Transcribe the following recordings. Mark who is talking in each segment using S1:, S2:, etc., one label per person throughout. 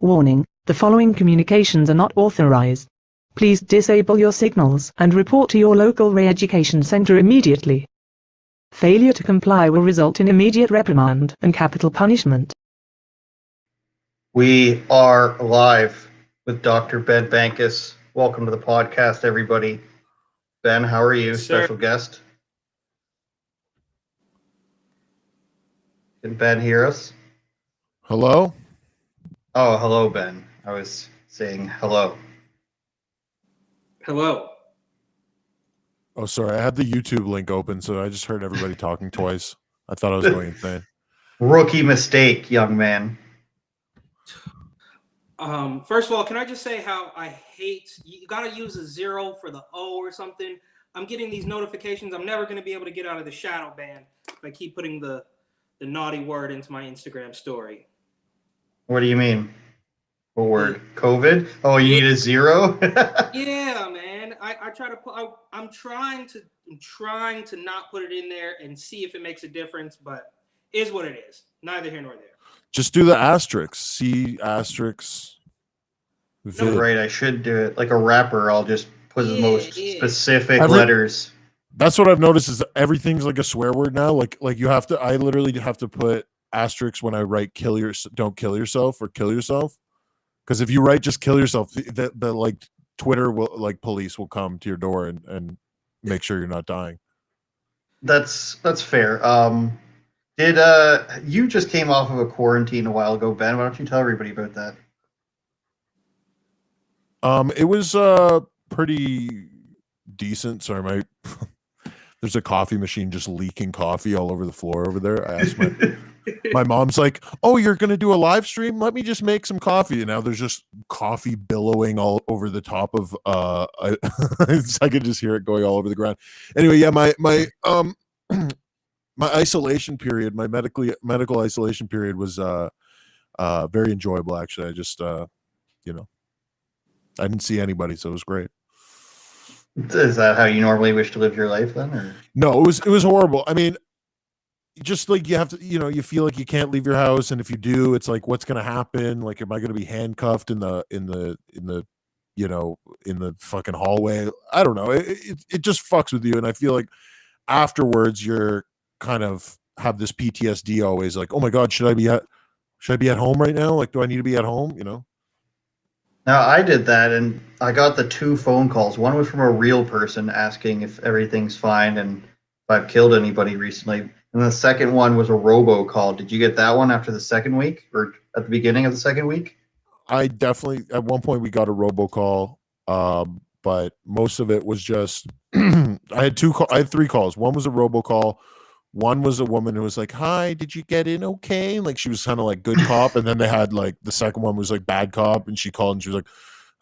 S1: Warning, the following communications are not authorized. Please disable your signals and report to your local re-education center immediately. Failure to comply will result in immediate reprimand and capital punishment.
S2: We are live with Dr. Ben Bankas. Welcome to the podcast, everybody. Ben, how are you?
S3: Yes, sir.
S2: Special guest. Can Ben hear us?
S4: Hello?
S2: Oh, hello, Ben. I was saying hello.
S3: Hello.
S4: Oh, sorry. I had the YouTube link open, so I just heard everybody talking twice. I thought I was going insane.
S2: Rookie mistake, young man.
S3: First of all, can I just say how I hate, you got to use a 0 for the O or something. I'm getting these notifications. I'm never going to be able to get out of the shadow ban if I keep putting the naughty word into my Instagram story.
S2: What do you mean? What word? COVID? Oh, you need a 0?
S3: Yeah, man. I try to put. I'm trying to not put it in there and see if it makes a difference, but it is what it is. Neither here nor there.
S4: Just do the asterisk. C asterisk.
S2: You're right, I should do it. Like a rapper, I'll just put the most specific letters.
S4: That's what I've noticed is everything's like a swear word now. Like you have to. I literally have to put asterisks when I write don't kill yourself or kill yourself. Because if you write just kill yourself, the like Twitter will like police will come to your door and make sure you're not dying.
S2: That's fair. Did you just came off of a quarantine a while ago, Ben? Why don't you tell everybody about that?
S4: It was pretty decent. Sorry, there's a coffee machine just leaking coffee all over the floor over there. I asked my mom's like, "Oh, you're gonna do a live stream? Let me just make some coffee." And now there's just coffee billowing all over the top of I could just hear it going all over the ground. Anyway, yeah, my my isolation period, my medical isolation period was very enjoyable actually. I just I didn't see anybody, so it was great.
S2: Is that how you normally wish to live your life then? Or?
S4: No, it was horrible. I mean, just like you have to, you feel like you can't leave your house, and if you do, it's like, what's going to happen? Like, am I going to be handcuffed in the fucking hallway? I don't know. It just fucks with you, and I feel like afterwards you're kind of have this PTSD always. Like, oh my god, should I be at home right now? Like, do I need to be at home?
S2: Now, I did that, and I got the 2 phone calls. One was from a real person asking if everything's fine and if I've killed anybody recently. And the second one was a robocall. Did you get that one after the second week or at the beginning of the second week?
S4: I definitely, at one point, we got a robocall, but most of it was just, I had 3 calls. One was a robocall. One was a woman who was like, "Hi, did you get in okay?" Like she was kind of like good cop. And then they had like the second one was like bad cop, and she called and she was like,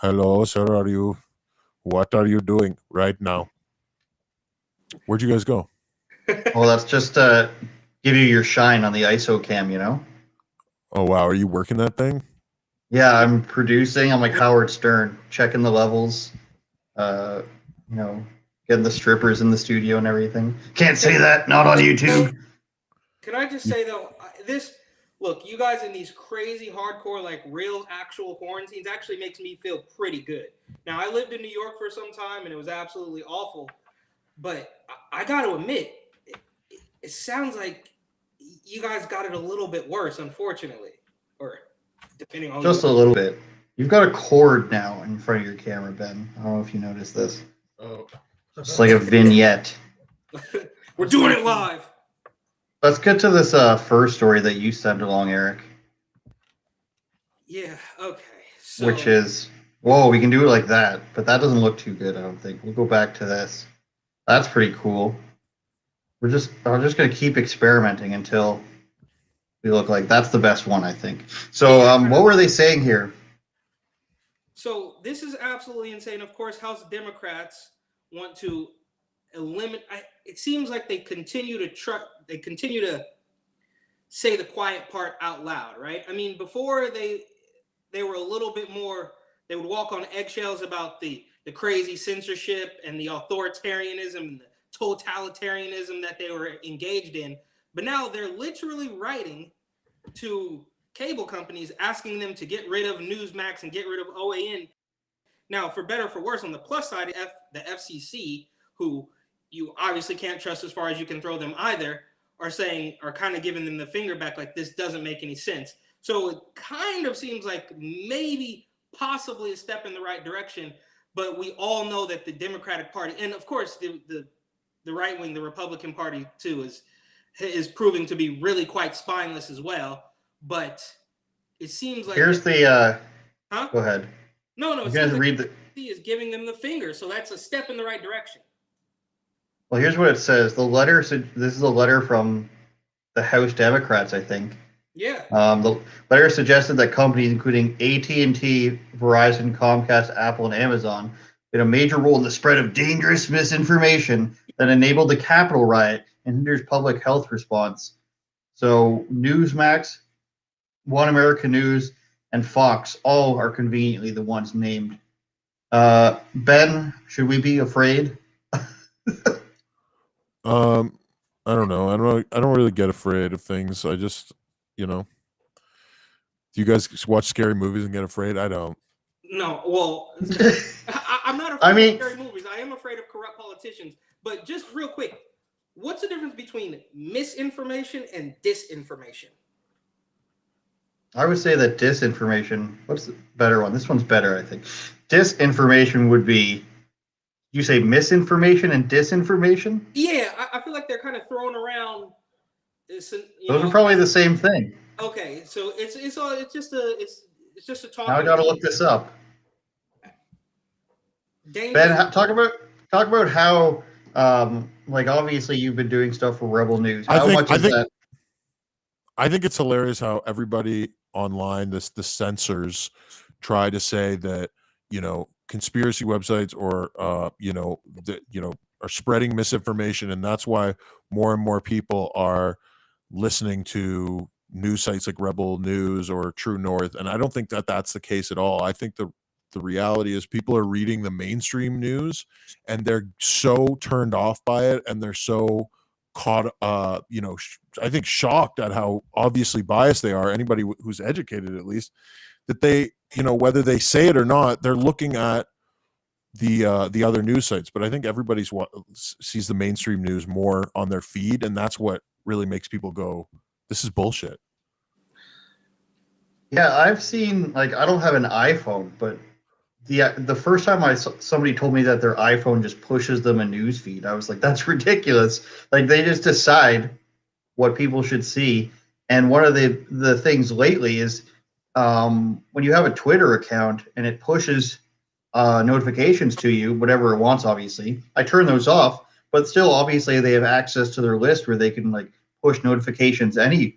S4: "Hello, sir, what are you doing right now? Where'd you guys go?"
S2: Well, that's just to give you your shine on the ISO cam,
S4: Oh wow, are you working that thing?
S2: Yeah, I'm producing. I'm like Howard Stern, checking the levels, getting the strippers in the studio and everything. Can't say that, not on YouTube.
S3: Can I just say though, look, you guys in these crazy hardcore, like real actual quarantines actually makes me feel pretty good. Now, I lived in New York for some time and it was absolutely awful, but I got to admit, it sounds like you guys got it a little bit worse, unfortunately, or depending on
S2: just a little bit. You've got a cord now in front of your camera, Ben. I don't know if you noticed this.
S4: Oh.
S2: It's like a vignette.
S3: We're doing it live.
S2: Let's get to this first story that you sent along, Eric.
S3: Yeah, okay. So,
S2: which is, whoa, we can do it like that, but that doesn't look too good, I don't think. We'll go back to this. That's pretty cool. I'm just going to keep experimenting until we look like that's the best one, I think. So what were they saying here?
S3: So this is absolutely insane. Of course, House Democrats want to eliminate. It seems like they continue to say the quiet part out loud, right? I mean, before they were a little bit more. They would walk on eggshells about the crazy censorship and the authoritarianism and the totalitarianism that they were engaged in. But now they're literally writing to cable companies, asking them to get rid of Newsmax and get rid of OAN. Now, for better or for worse, on the plus side, the FCC, who you obviously can't trust as far as you can throw them either, are kind of giving them the finger back, like this doesn't make any sense. So it kind of seems like maybe possibly a step in the right direction, but we all know that the Democratic Party, and of course the right wing, the Republican Party too, is proving to be really quite spineless as well. But it seems like
S2: here's the go ahead.
S3: No,
S2: You
S3: it
S2: guys
S3: seems like
S2: read
S3: the FCC is giving them the finger, so that's a step in the right direction.
S2: Well, here's what it says. The letter. This is a letter from the House Democrats, I think.
S3: Yeah.
S2: The letter suggested that companies including AT&T, Verizon, Comcast, Apple, and Amazon played a major role in the spread of dangerous misinformation that enabled the Capitol riot and hinders public health response. So Newsmax, One American News, and Fox all are conveniently the ones named. Ben, should we be afraid?
S4: I don't know. I don't really get afraid of things. I just, do you guys watch scary movies and get afraid? I don't.
S3: No, well, I'm not afraid of scary movies. I am afraid of corrupt politicians. But just real quick, what's the difference between misinformation and disinformation?
S2: I would say that disinformation, what's the better one? This one's better, I think. Disinformation would be, you say misinformation and disinformation?
S3: Yeah, I feel like they're kind of thrown around.
S2: Those are probably the same thing.
S3: Okay, so it's just a talk.
S2: Now I got to look this up.
S3: Dangerous.
S2: Ben, talk about how obviously you've been doing stuff for Rebel News. I
S4: think it's hilarious how everybody online, the censors, try to say that conspiracy websites or are spreading misinformation, and that's why more and more people are listening to news sites like Rebel News or True North. And I don't think that that's the case at all. I think the reality is people are reading the mainstream news and they're so turned off by it, and they're so caught I think shocked at how obviously biased they are, anybody who's educated at least, that they whether they say it or not, they're looking at the other news sites. But I think everybody sees the mainstream news more on their feed, and that's what really makes people go, this is bullshit.
S2: Yeah, I've seen, I don't have an iPhone, but the first time somebody told me that their iPhone just pushes them a news feed, I was like, that's ridiculous. Like, they just decide what people should see. And one of the things lately is when you have a Twitter account and it pushes notifications to you, whatever it wants, obviously, I turn those off, but still, obviously, they have access to their list where they can push notifications anyway.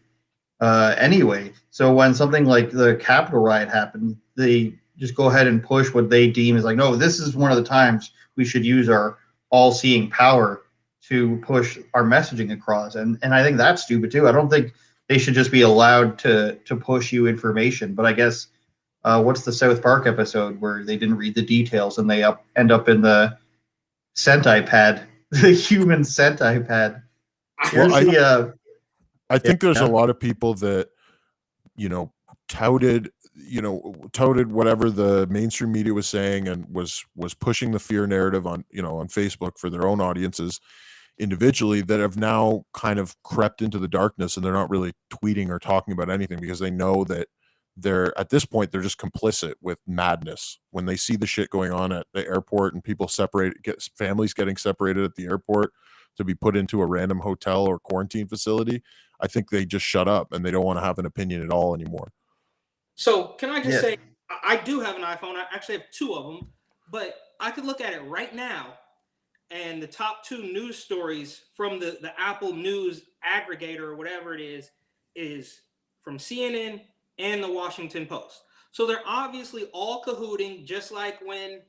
S2: So when something like the Capitol riot happened, they just go ahead and push what they deem as no, this is one of the times we should use our all-seeing power to push our messaging across. And I think that's stupid too. I don't think they should just be allowed to push you information. But I guess what's the South Park episode where they didn't read the details and they end up in the Sentai pad, the human Sentai pad.
S4: I think there's a lot of people that touted whatever the mainstream media was saying and was pushing the fear narrative on on Facebook for their own audiences individually, that have now kind of crept into the darkness, and they're not really tweeting or talking about anything because they know that they're, at this point, they're just complicit with madness. When they see the shit going on at the airport and people families getting separated at the airport to be put into a random hotel or quarantine facility, I think they just shut up and they don't want to have an opinion at all anymore.
S3: So can I just say, I do have an iPhone. I actually have two of them, but I could look at it right now, and the top two news stories from the Apple News aggregator or whatever it is from CNN and the Washington Post. So they're obviously all cahooting, just like when,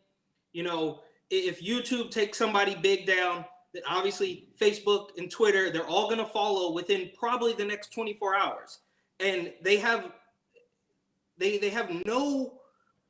S3: if YouTube takes somebody big down, that obviously Facebook and Twitter, they're all going to follow within probably the next 24 hours. And they have no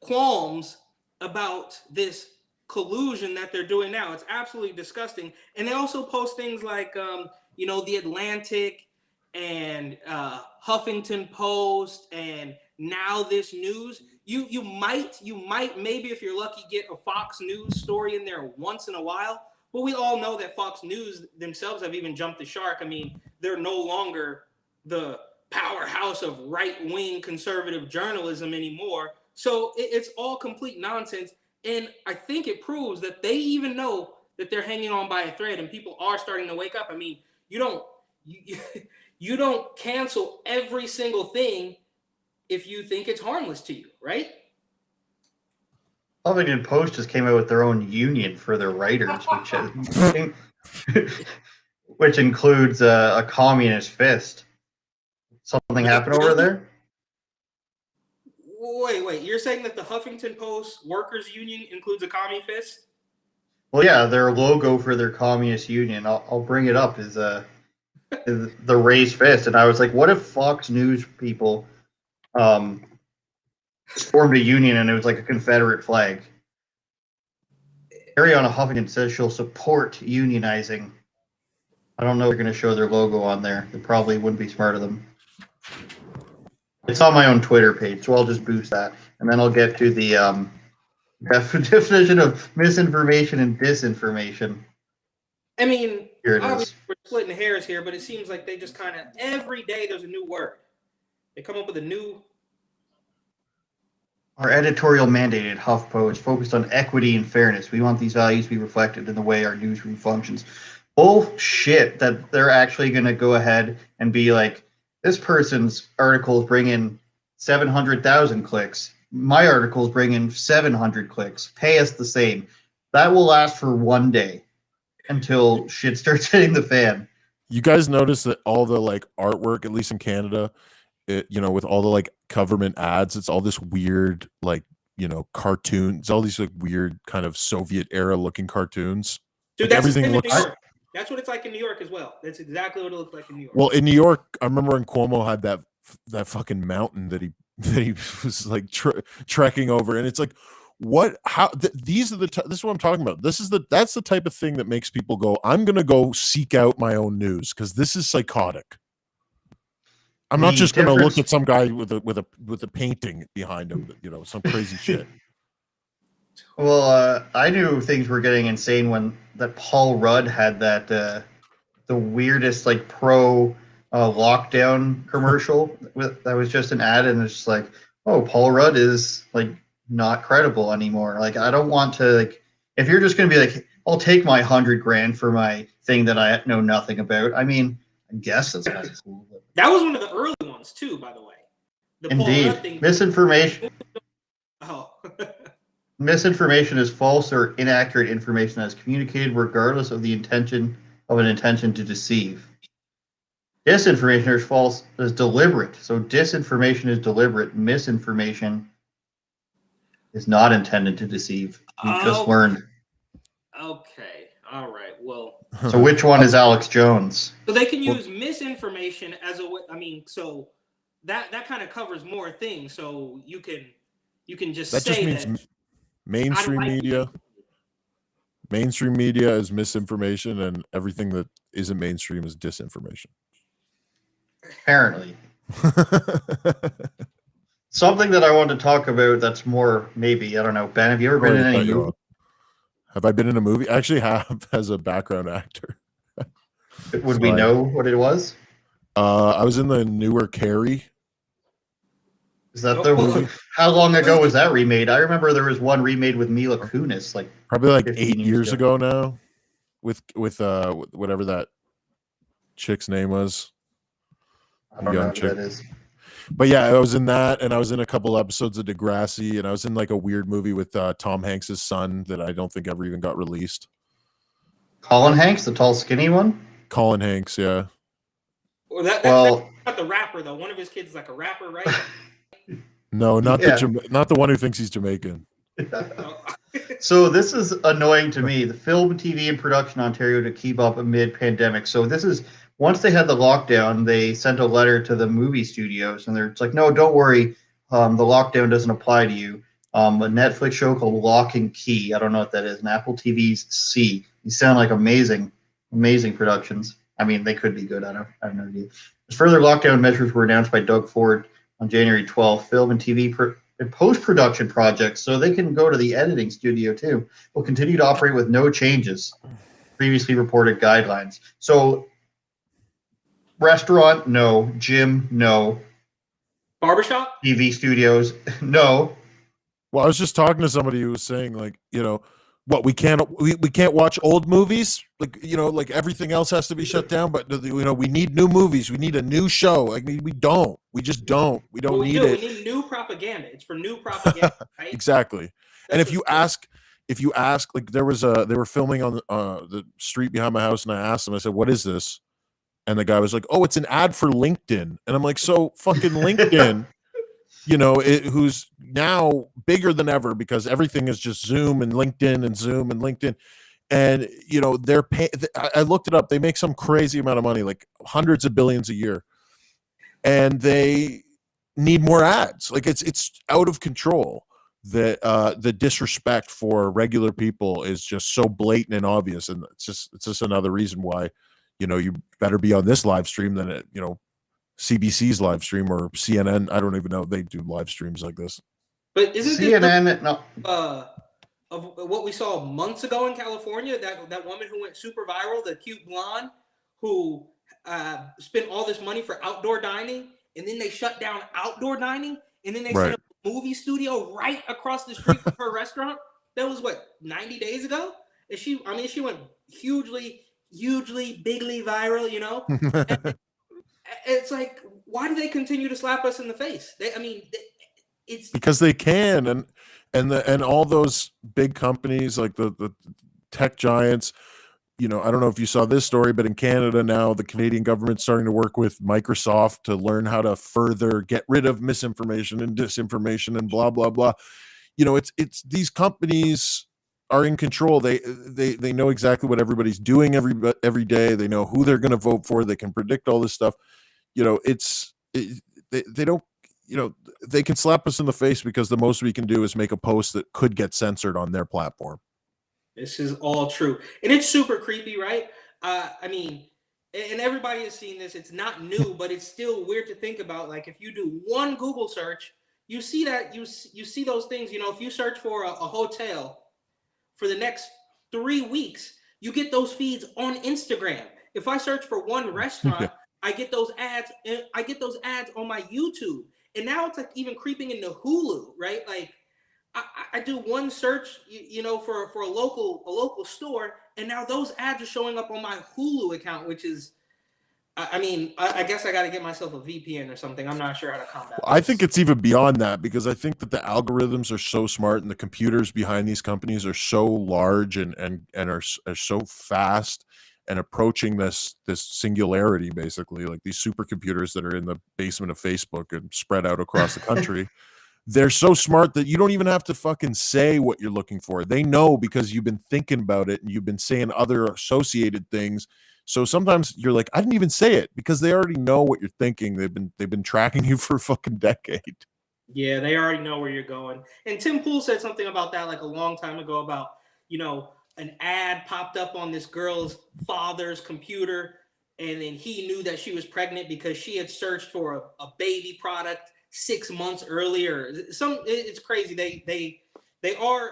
S3: qualms about this collusion that they're doing now. It's absolutely disgusting. And they also post things like, The Atlantic and Huffington Post and Now This News. You might maybe, if you're lucky, get a Fox News story in there once in a while. But we all know that Fox News themselves have even jumped the shark. I mean, they're no longer the powerhouse of right-wing conservative journalism anymore. So it's all complete nonsense. And I think it proves that they even know that they're hanging on by a thread, and people are starting to wake up. I mean, you don't cancel every single thing if you think it's harmless to you, right?
S2: Huffington Post just came out with their own union for their writers, which includes a communist fist. Something happened over there?
S3: Wait. You're saying that the Huffington Post Workers Union includes a commie fist?
S2: Well, yeah, their logo for their communist union, I'll bring it up, is the raised fist. And I was like, what if Fox News people formed a union and it was like a Confederate flag? Ariana Huffington says she'll support unionizing. I don't know if they're going to show their logo on there. They probably wouldn't be smart of them. It's on my own Twitter page, so I'll just boost that. And then I'll get to the definition of misinformation and disinformation.
S3: I mean,
S2: here it
S3: obviously
S2: is.
S3: we're splitting hairs here, but it seems like they just kind of, every day there's a new word. They come up with a new...
S2: Our editorial mandate at HuffPo is focused on equity and fairness. We want these values to be reflected in the way our newsroom functions. Bullshit that they're actually going to go ahead and be like, this person's articles bring in 700,000 clicks. My articles bring in 700 clicks. Pay us the same. That will last for one day until shit starts hitting the fan.
S4: You guys notice that all the like artwork, at least in Canada, with all the like government ads, it's all this weird like cartoons, all these like weird kind of Soviet era looking cartoons.
S3: Dude,
S4: like, everything looks.
S3: That's what it's like in New York as well. That's exactly what it looks like in New York.
S4: Well, in New York, I remember when Cuomo had that fucking mountain that he was like trekking over, and it's like, what? How? These are this is what I'm talking about. That's the type of thing that makes people go, I'm gonna go seek out my own news because this is psychotic. I'm not just gonna look at some guy with a painting behind him, some crazy shit.
S2: Well, I knew things were getting insane when that Paul Rudd had that the weirdest like pro lockdown commercial that was just an ad, and it's just like, oh, Paul Rudd is like not credible anymore. Like, I don't want to, like, if you're just gonna be like, I'll take my $100,000 for my thing that I know nothing about. I mean, I guess that's kind of cool. But...
S3: That was one of the early ones too, by the way.
S2: Indeed, misinformation.
S3: Oh.
S2: Misinformation is false or inaccurate information that is communicated regardless of the intention to deceive. Disinformation is false is deliberate. So disinformation is deliberate. Misinformation is not intended to deceive. You just learned.
S3: Okay. All right. Well.
S2: So which one is Alex Jones?
S3: So they can use misinformation as a way. I mean, so that kind of covers more things. So you can just
S4: that
S3: say
S4: just means mainstream media. Mainstream media is misinformation, and everything that isn't mainstream is disinformation.
S2: Apparently. Something that I want to talk about that's more, maybe, I don't know. Ben, have you ever been in any movie?
S4: Have I been in a movie? I actually have, as a background actor.
S2: Would we know what it was?
S4: I was in the newer Carrie.
S2: Is that the movie? How long ago was that remade? I remember there was one remade with Mila Kunis, like
S4: probably like 8 years ago now, with whatever that chick's name was.
S2: I don't know who that is.
S4: But yeah, I was in that, and I was in a couple episodes of Degrassi, and I was in like a weird movie with Tom Hanks' son that I don't think ever even got released.
S2: Colin Hanks, the tall, skinny one?
S4: Colin Hanks, yeah.
S3: Well, that's not the rapper though. One of his kids is like a rapper, right?
S4: No, not the one who thinks he's Jamaican.
S2: So this is annoying to me. The film, TV, and production in Ontario to keep up amid pandemic. So this is, once they had the lockdown, they sent a letter to the movie studios, and they're like, no, don't worry, the lockdown doesn't apply to you. A Netflix show called Lock and Key. I don't know what that is. And Apple TV's C. These sound like amazing productions. I mean, they could be good. I have no idea. Further lockdown measures were announced by Doug Ford on January 12th. Film and TV and post-production projects, so they can go to the editing studio too, will continue to operate with no changes. Previously reported guidelines. So, restaurant, no. Gym, no.
S3: Barbershop?
S2: TV studios, no.
S4: Well, I was just talking to somebody who was saying, like, what we can't watch old movies, like, like everything else has to be shut down, but we need new movies, we need a new show. Like, we just don't need it.
S3: We need new propaganda. It's for new propaganda, right?
S4: Exactly. And if you ask, like, they were filming on the street behind my house, and I asked them, I said, what is this? And the guy was like, oh, it's an ad for LinkedIn. And I'm like, so fucking LinkedIn, who's now bigger than ever because everything is just Zoom and LinkedIn and Zoom and LinkedIn. And, they're I looked it up. They make some crazy amount of money, like hundreds of billions a year. And they need more ads. Like, it's out of control. The disrespect for regular people is just so blatant and obvious. And it's just another reason why, you better be on this live stream than it, CBC's live stream or CNN. I don't even know if they do live streams like this.
S3: But isn't
S2: CNN
S3: of what we saw months ago in California? That woman who went super viral, the cute blonde, who spent all this money for outdoor dining, and then they shut down outdoor dining, and then they set up a movie studio right across the street from her restaurant. That was 90 days ago. And she went hugely, bigly viral. And it's like, why do they continue to slap us in the face? It's
S4: because they can, and all those big companies like the tech giants. I don't know if you saw this story, but in Canada now, the Canadian government's starting to work with Microsoft to learn how to further get rid of misinformation and disinformation and blah blah blah. It's these companies are in control. They know exactly what everybody's doing every day. They know who they're going to vote for. They can predict all this stuff. They don't. They can slap us in the face because the most we can do is make a post that could get censored on their platform.
S3: This is all true, and it's super creepy, right? And everybody has seen this. It's not new, but it's still weird to think about. Like, if you do one Google search, you see that you see those things. If you search for a hotel for the next 3 weeks, you get those feeds on Instagram. If I search for one restaurant, I get those ads. I get those ads on my YouTube, and now it's like even creeping into Hulu, right? Like, I do one search, for a local store, and now those ads are showing up on my Hulu account, which is, I guess I got to get myself a VPN or something. I'm not sure how to combat this.
S4: I think it's even beyond that, because I think that the algorithms are so smart and the computers behind these companies are so large and are so fast and approaching this singularity, basically, like these supercomputers that are in the basement of Facebook and spread out across the country. They're so smart that you don't even have to fucking say what you're looking for. They know because you've been thinking about it and you've been saying other associated things. So sometimes you're like, I didn't even say it, because they already know what you're thinking. They've been tracking you for a fucking decade.
S3: Yeah, they already know where you're going. And Tim Pool said something about that like a long time ago about, an ad popped up on this girl's father's computer, and then he knew that she was pregnant because she had searched for a baby product 6 months earlier. It's crazy. They are,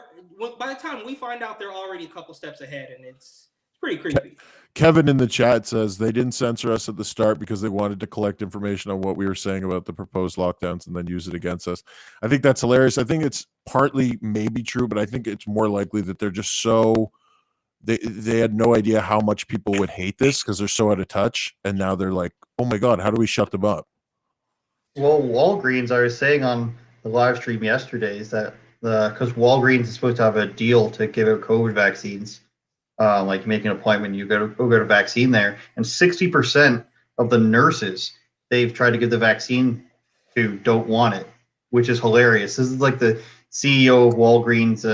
S3: by the time we find out, they're already a couple steps ahead, and it's pretty creepy.
S4: Kevin in the chat says they didn't censor us at the start because they wanted to collect information on what we were saying about the proposed lockdowns and then use it against us. I think that's hilarious. I think it's partly maybe true, but I think it's more likely that they're just so they had no idea how much people would hate this because they're so out of touch, and now they're like, oh my god, how do we shut them up?
S2: Well, Walgreens, I was saying on the live stream yesterday, is that because Walgreens is supposed to have a deal to give out COVID vaccines, like make an appointment, you go get a vaccine there, and 60% of the nurses they've tried to give the vaccine to don't want it, which is hilarious. This is like the CEO of Walgreens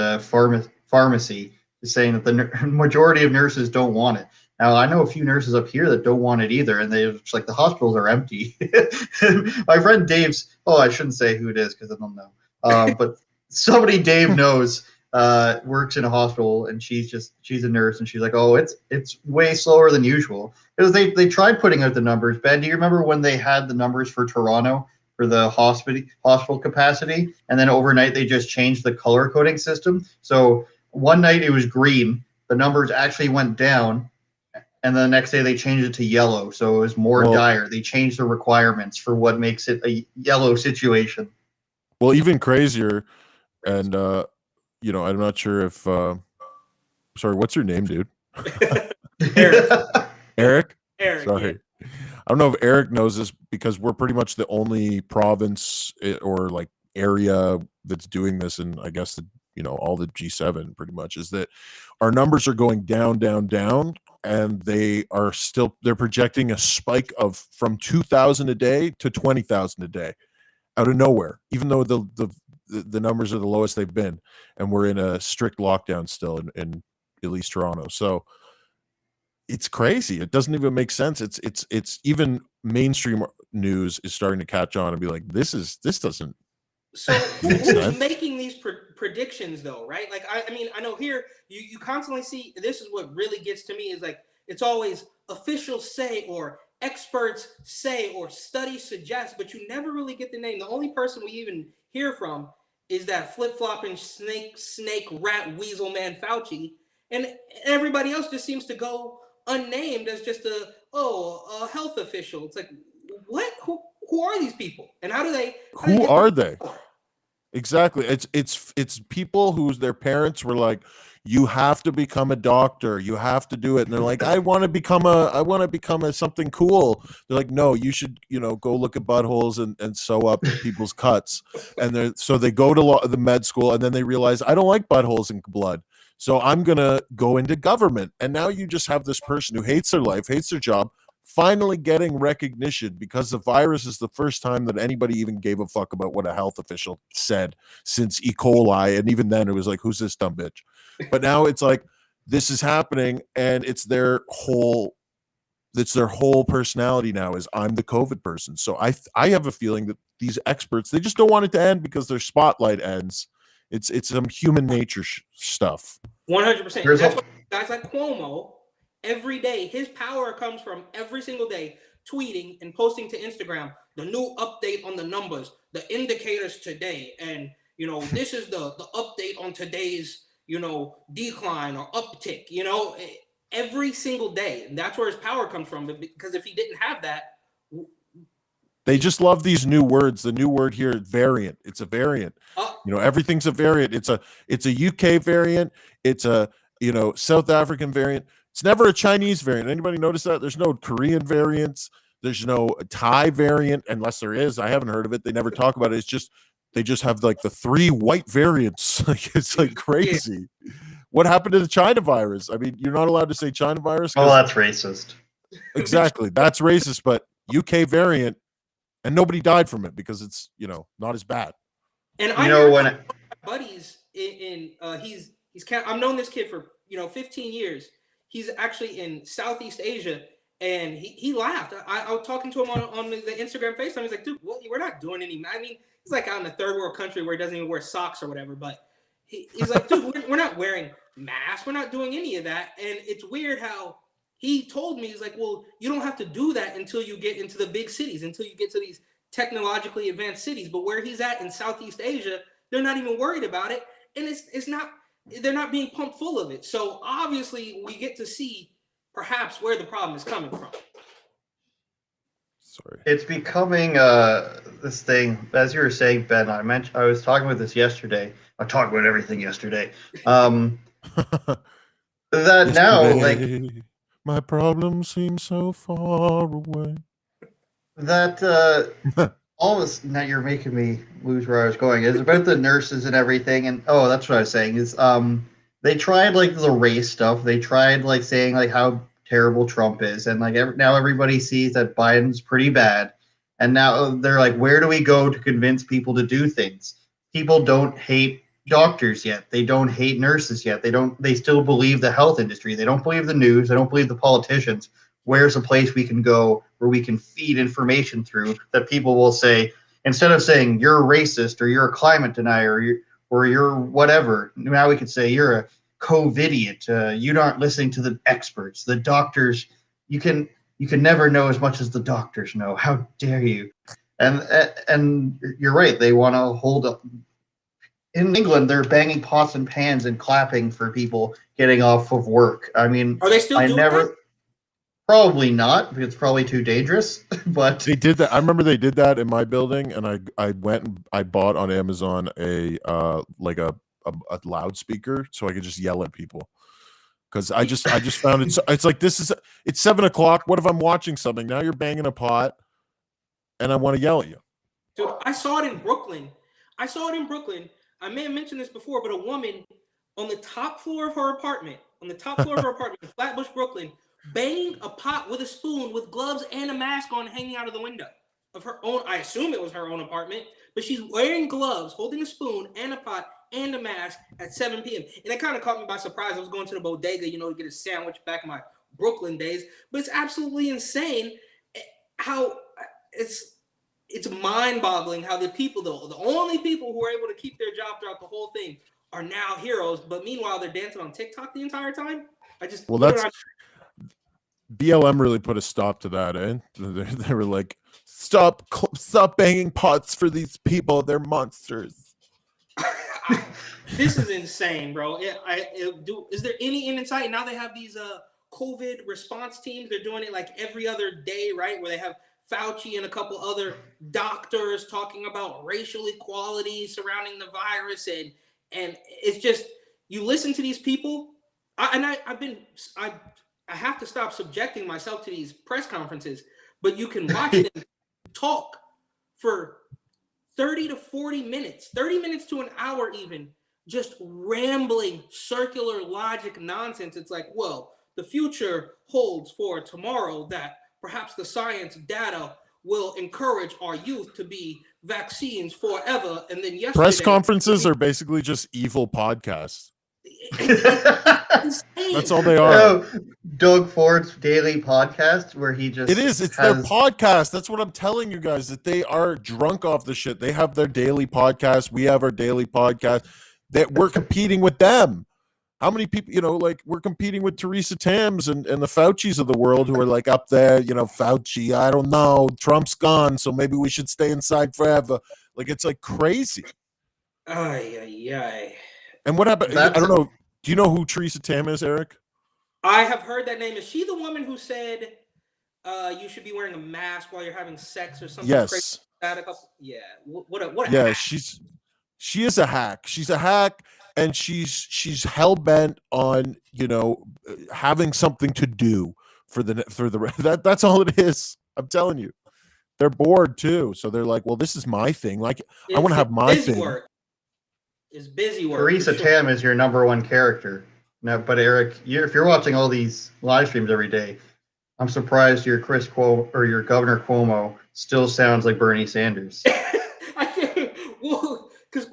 S2: pharmacy is saying that the majority of nurses don't want it. Now, I know a few nurses up here that don't want it either, and they're just like, the hospitals are empty. My friend Dave's, I shouldn't say who it is because I don't know, but somebody Dave knows works in a hospital, and she's a nurse, and she's like, oh, it's way slower than usual. Because they tried putting out the numbers. Ben, do you remember when they had the numbers for Toronto for the hospital capacity, and then overnight they just changed the color coding system? So one night it was green, the numbers actually went down, and the next day they changed it to yellow, so it was more dire. They changed the requirements for what makes it a yellow situation.
S4: Well, even crazier, and you know, I'm not sure if sorry, what's your name, dude?
S3: Eric.
S4: Eric?
S3: Sorry.
S4: Yeah. I don't know if Eric knows this, because we're pretty much the only province or like area that's doing this, and I guess you know, all the G7 pretty much, is that our numbers are going down, down, down, and they're projecting a spike of from 2,000 a day to 20,000 a day out of nowhere, even though the numbers are the lowest they've been, and we're in a strict lockdown still in at least Toronto. So it's crazy. It doesn't even make sense. It's even mainstream news is starting to catch on and be like, this doesn't.
S3: So who's making these predictions though, right? Like, I mean, I know here you constantly see, this is what really gets to me, is like, it's always officials say, or experts say, or studies suggest, but you never really get the name. The only person we even hear from is that flip-flopping snake rat weasel man Fauci, and everybody else just seems to go unnamed as just a health official. It's like, what? Who are these people, and how are they?
S4: Exactly. It's people whose their parents were like, you have to become a doctor, you have to do it, and they're like, I want to become a something cool. They're like, no, you should, you know, go look at buttholes and sew up people's cuts. And so they go to the med school, and then they realize, I don't like buttholes and blood, so I'm gonna go into government. And now you just have this person who hates their life, hates their job, finally getting recognition, because the virus is the first time that anybody even gave a fuck about what a health official said since E. coli. And even then it was like, who's this dumb bitch? But now it's like, this is happening, and it's their whole personality now is, I'm the COVID person. So I have a feeling that these experts, they just don't want it to end because their spotlight ends. It's some human nature stuff.
S3: 100%. That's why guys like Cuomo, every day, his power comes from every single day tweeting and posting to Instagram the new update on the numbers, the indicators today, and you know, this is the update on today's, you know, decline or uptick, you know, every single day. And that's where his power comes from, because if he didn't have that,
S4: they just love these new words. The new word here, variant. It's a variant. You know, everything's a variant. It's a UK variant. It's a, you know, South African variant. It's never a Chinese variant. Anybody notice that? There's no Korean variants. There's no Thai variant, unless there is. I haven't heard of it. They never talk about it. It's just, they just have like the 3 white variants. Like, it's like crazy. Yeah. What happened to the China virus? I mean, you're not allowed to say China virus.
S2: Oh, that's racist.
S4: Exactly. That's racist, but UK variant, and nobody died from it because it's, you know, not as bad.
S3: And I know when my buddies I've known this kid for, you know, 15 years. He's actually in Southeast Asia, and he laughed. I was talking to him on the Instagram FaceTime. He's like, dude, we're not doing any. I mean, he's like out in a third world country where he doesn't even wear socks or whatever. But he's like, dude, we're not wearing masks. We're not doing any of that. And it's weird how he told me, he's like, well, you don't have to do that until you get into the big cities, until you get to these technologically advanced cities. But where he's at in Southeast Asia, they're not even worried about it. And it's not, they're not being pumped full of it. So obviously we get to see perhaps where the problem is coming from.
S2: Sorry. It's becoming this thing, as you were saying, Ben. I was talking about this yesterday. I talked about everything yesterday. That now, like,
S4: my problem seems so far away.
S2: That all this, now you're making me lose where I was going. It's about the nurses and everything, and that's what I was saying. Is they tried like the race stuff. They tried like saying like how terrible Trump is, and like now everybody sees that Biden's pretty bad, and now they're like, where do we go to convince people to do things? People don't hate doctors yet. They don't hate nurses yet. They still believe the health industry. They don't believe the news. They don't believe the politicians. Where's a place we can go where we can feed information through that people will say, instead of saying you're a racist or you're a climate denier or you're whatever. Now we could say you're a COVIDiot. You aren't listening to the experts, the doctors. You can never know as much as the doctors know. How dare you? And you're right. They want to hold up. In England, they're banging pots and pans and clapping for people getting off of work. I mean,
S3: Are they still
S2: I
S3: doing
S2: never.
S3: that?
S2: Probably not, because it's probably too dangerous. But
S4: They did that. I remember they did that in my building, and I went and I bought on Amazon a like a loudspeaker so I could just yell at people. Because I just found it's like it's 7 o'clock. What if I'm watching something? Now you're banging a pot and I want to yell at you.
S3: Dude, I saw it in Brooklyn. I may have mentioned this before, but a woman on the top floor of her apartment, in Flatbush, Brooklyn, banging a pot with a spoon with gloves and a mask on hanging out of the window of her own. I assume it was her own apartment, but she's wearing gloves, holding a spoon and a pot and a mask at 7 p.m. And it kind of caught me by surprise. I was going to the bodega, to get a sandwich back in my Brooklyn days. But it's absolutely insane how it's mind-boggling how the people, though, the only people who are able to keep their job throughout the whole thing are now heroes. But meanwhile, they're dancing on TikTok the entire time.
S4: BLM really put a stop to that, eh? They were like, stop banging pots for these people. They're monsters.
S3: This is insane, bro. Is there any insight? Now they have these COVID response teams. They're doing it like every other day, right? Where they have Fauci and a couple other doctors talking about racial equality surrounding the virus, and it's just, you listen to these people. I have to stop subjecting myself to these press conferences, but you can watch them talk for 30 to 40 minutes, 30 minutes to an hour even, just rambling circular logic nonsense. It's like, well, the future holds for tomorrow that perhaps the science data will encourage our youth to be vaccines forever. And then yesterday,
S4: press conferences are basically just evil podcasts. That's all they are.
S2: Doug Ford's daily podcast, where he just
S4: it's their podcast. That's what I'm telling you guys, that they are drunk off the shit. They have their daily podcast. We have our daily podcast. That we're competing with them. How many people, we're competing with Theresa Tams and the Faucis of the world, who are like up there, Fauci, I don't know, Trump's gone, so maybe we should stay inside forever. Like, it's like crazy.
S3: Ay.
S4: And what happened? I don't know. Do you know who Theresa Tam is, Eric?
S3: I have heard that name. Is she the woman who said you should be wearing a mask while you're having sex or something?
S4: Yes.
S3: Crazy? Yeah. What?
S4: Yeah, she is a hack. She's a hack, and she's hell bent on having something to do for that's all it is. I'm telling you, they're bored too, so they're like, well, this is my thing. Like, I want to have my thing.
S3: Is busy work.
S2: Theresa Tam is your number one character. Now, but Eric, if you're watching all these live streams every day, I'm surprised your Chris Cuomo or your Governor Cuomo still sounds like Bernie Sanders.
S3: Because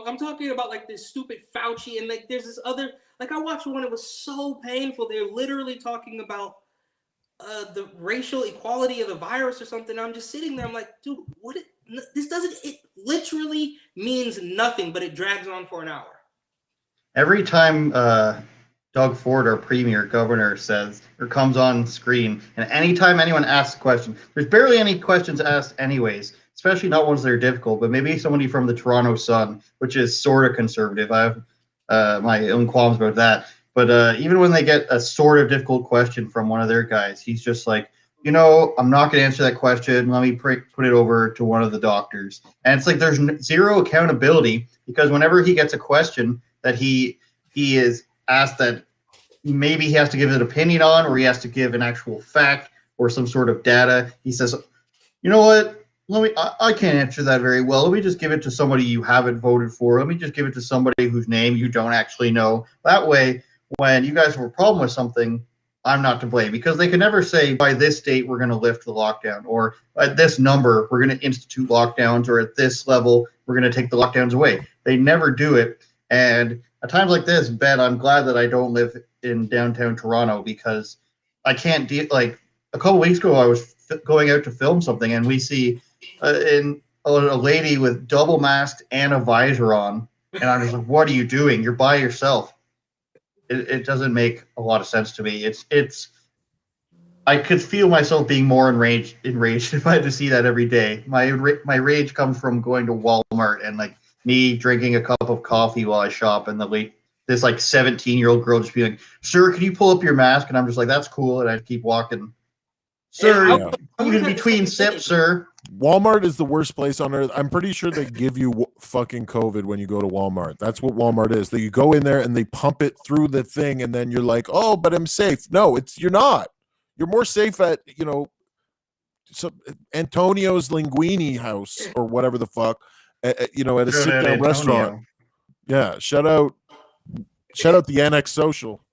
S3: I'm talking about like this stupid Fauci, and like there's this other, like, I watched one, it was so painful. They're literally talking about the racial equality of the virus or something. I'm just sitting there, I'm like, dude, it literally means nothing, but it drags on for an hour.
S2: Every time Doug Ford, our premier governor, says or comes on screen, and anytime anyone asks a question, there's barely any questions asked anyways, especially not ones that are difficult, but maybe somebody from the Toronto Sun, which is sort of conservative. I have my own qualms about that. But even when they get a sort of difficult question from one of their guys, he's just like, I'm not going to answer that question. Let me put it over to one of the doctors. And it's like there's zero accountability, because whenever he gets a question that he is asked that maybe he has to give an opinion on, or he has to give an actual fact or some sort of data, he says, you know what? I can't answer that very well. Let me just give it to somebody you haven't voted for. Let me just give it to somebody whose name you don't actually know. That way, when you guys have a problem with something, I'm not to blame, because they can never say by this date we're going to lift the lockdown, or at this number we're going to institute lockdowns, or at this level we're going to take the lockdowns away. They never do it. And at times like this, Ben, I'm glad that I don't live in downtown Toronto, because I can't deal. Like a couple weeks ago, I was going out to film something, and we see a lady with double masked and a visor on And I'm just like, what are you doing? You're by yourself. It doesn't make a lot of sense to me. It's I could feel myself being more enraged if I had to see that every day. My rage comes from going to Walmart and like me drinking a cup of coffee while I shop, and this like 17-year-old girl just being like, "Sir, can you pull up your mask?" And I'm just like, "That's cool," and I keep walking. Sir,
S3: I would
S2: food
S3: have
S2: in
S3: had the
S2: between
S3: same thing.
S2: sips, sir.
S4: Walmart is the worst place on earth. I'm pretty sure they give you fucking COVID when you go to Walmart. That's what Walmart is. That you go in there and they pump it through the thing, and then you're like, "Oh, but I'm safe." No, you're not. You're more safe at Antonio's Linguini house or whatever the fuck, at a
S2: Shout
S4: sit
S2: out
S4: down restaurant.
S2: Antonio.
S4: Yeah, shout out the Annex Social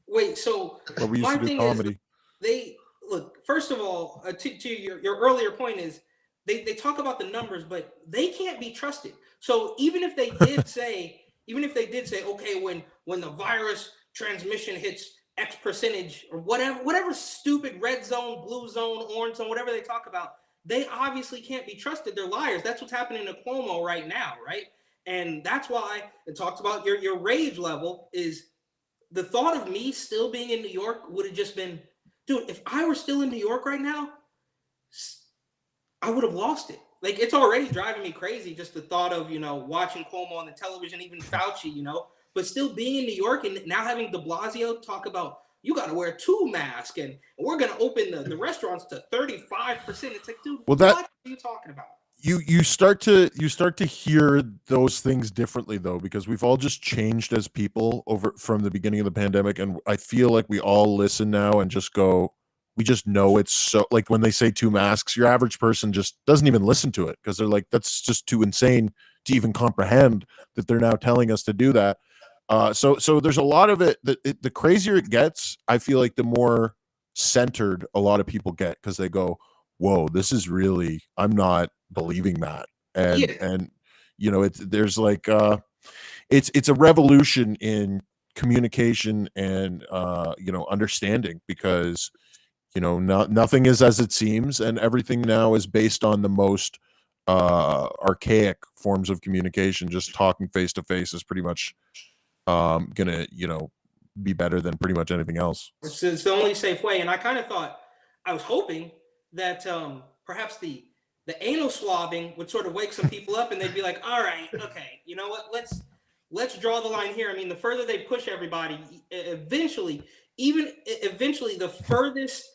S3: Wait, so
S4: where we used
S3: my
S4: to do
S3: thing is,
S4: comedy.
S3: they look, first of all, to your earlier point is they talk about the numbers, but they can't be trusted. So even if they did say, okay, when the virus transmission hits X percentage or whatever stupid red zone, blue zone, orange zone, whatever they talk about, they obviously can't be trusted. They're liars. That's what's happening to Cuomo right now, right? And that's why it talks about your rage level is the thought of me still being in New York would have just been, dude, if I were still in New York right now, I would have lost it. Like, it's already driving me crazy just the thought of, watching Cuomo on the television, even Fauci, but still being in New York and now having de Blasio talk about, you got to wear 2 masks and we're going to open the restaurants to 35%. It's like, dude, what are you talking about?
S4: You start to hear those things differently though, because we've all just changed as people over from the beginning of the pandemic, and I feel like we all listen now and just go, we just know it's so, like when they say 2 masks, your average person just doesn't even listen to it because they're like, that's just too insane to even comprehend that they're now telling us to do that. So there's a lot of it that the crazier it gets, I feel like the more centered a lot of people get because they go, whoa, this is really, I'm not believing that. And there's like it's a revolution in communication and understanding, because nothing is as it seems, and everything now is based on the most archaic forms of communication. Just talking face to face is pretty much gonna be better than pretty much anything else.
S3: It's the only safe way. And I was hoping that perhaps the anal swabbing would sort of wake some people up and they'd be like, all right, okay, you know what, let's draw the line here. I mean, the further they push everybody, eventually the furthest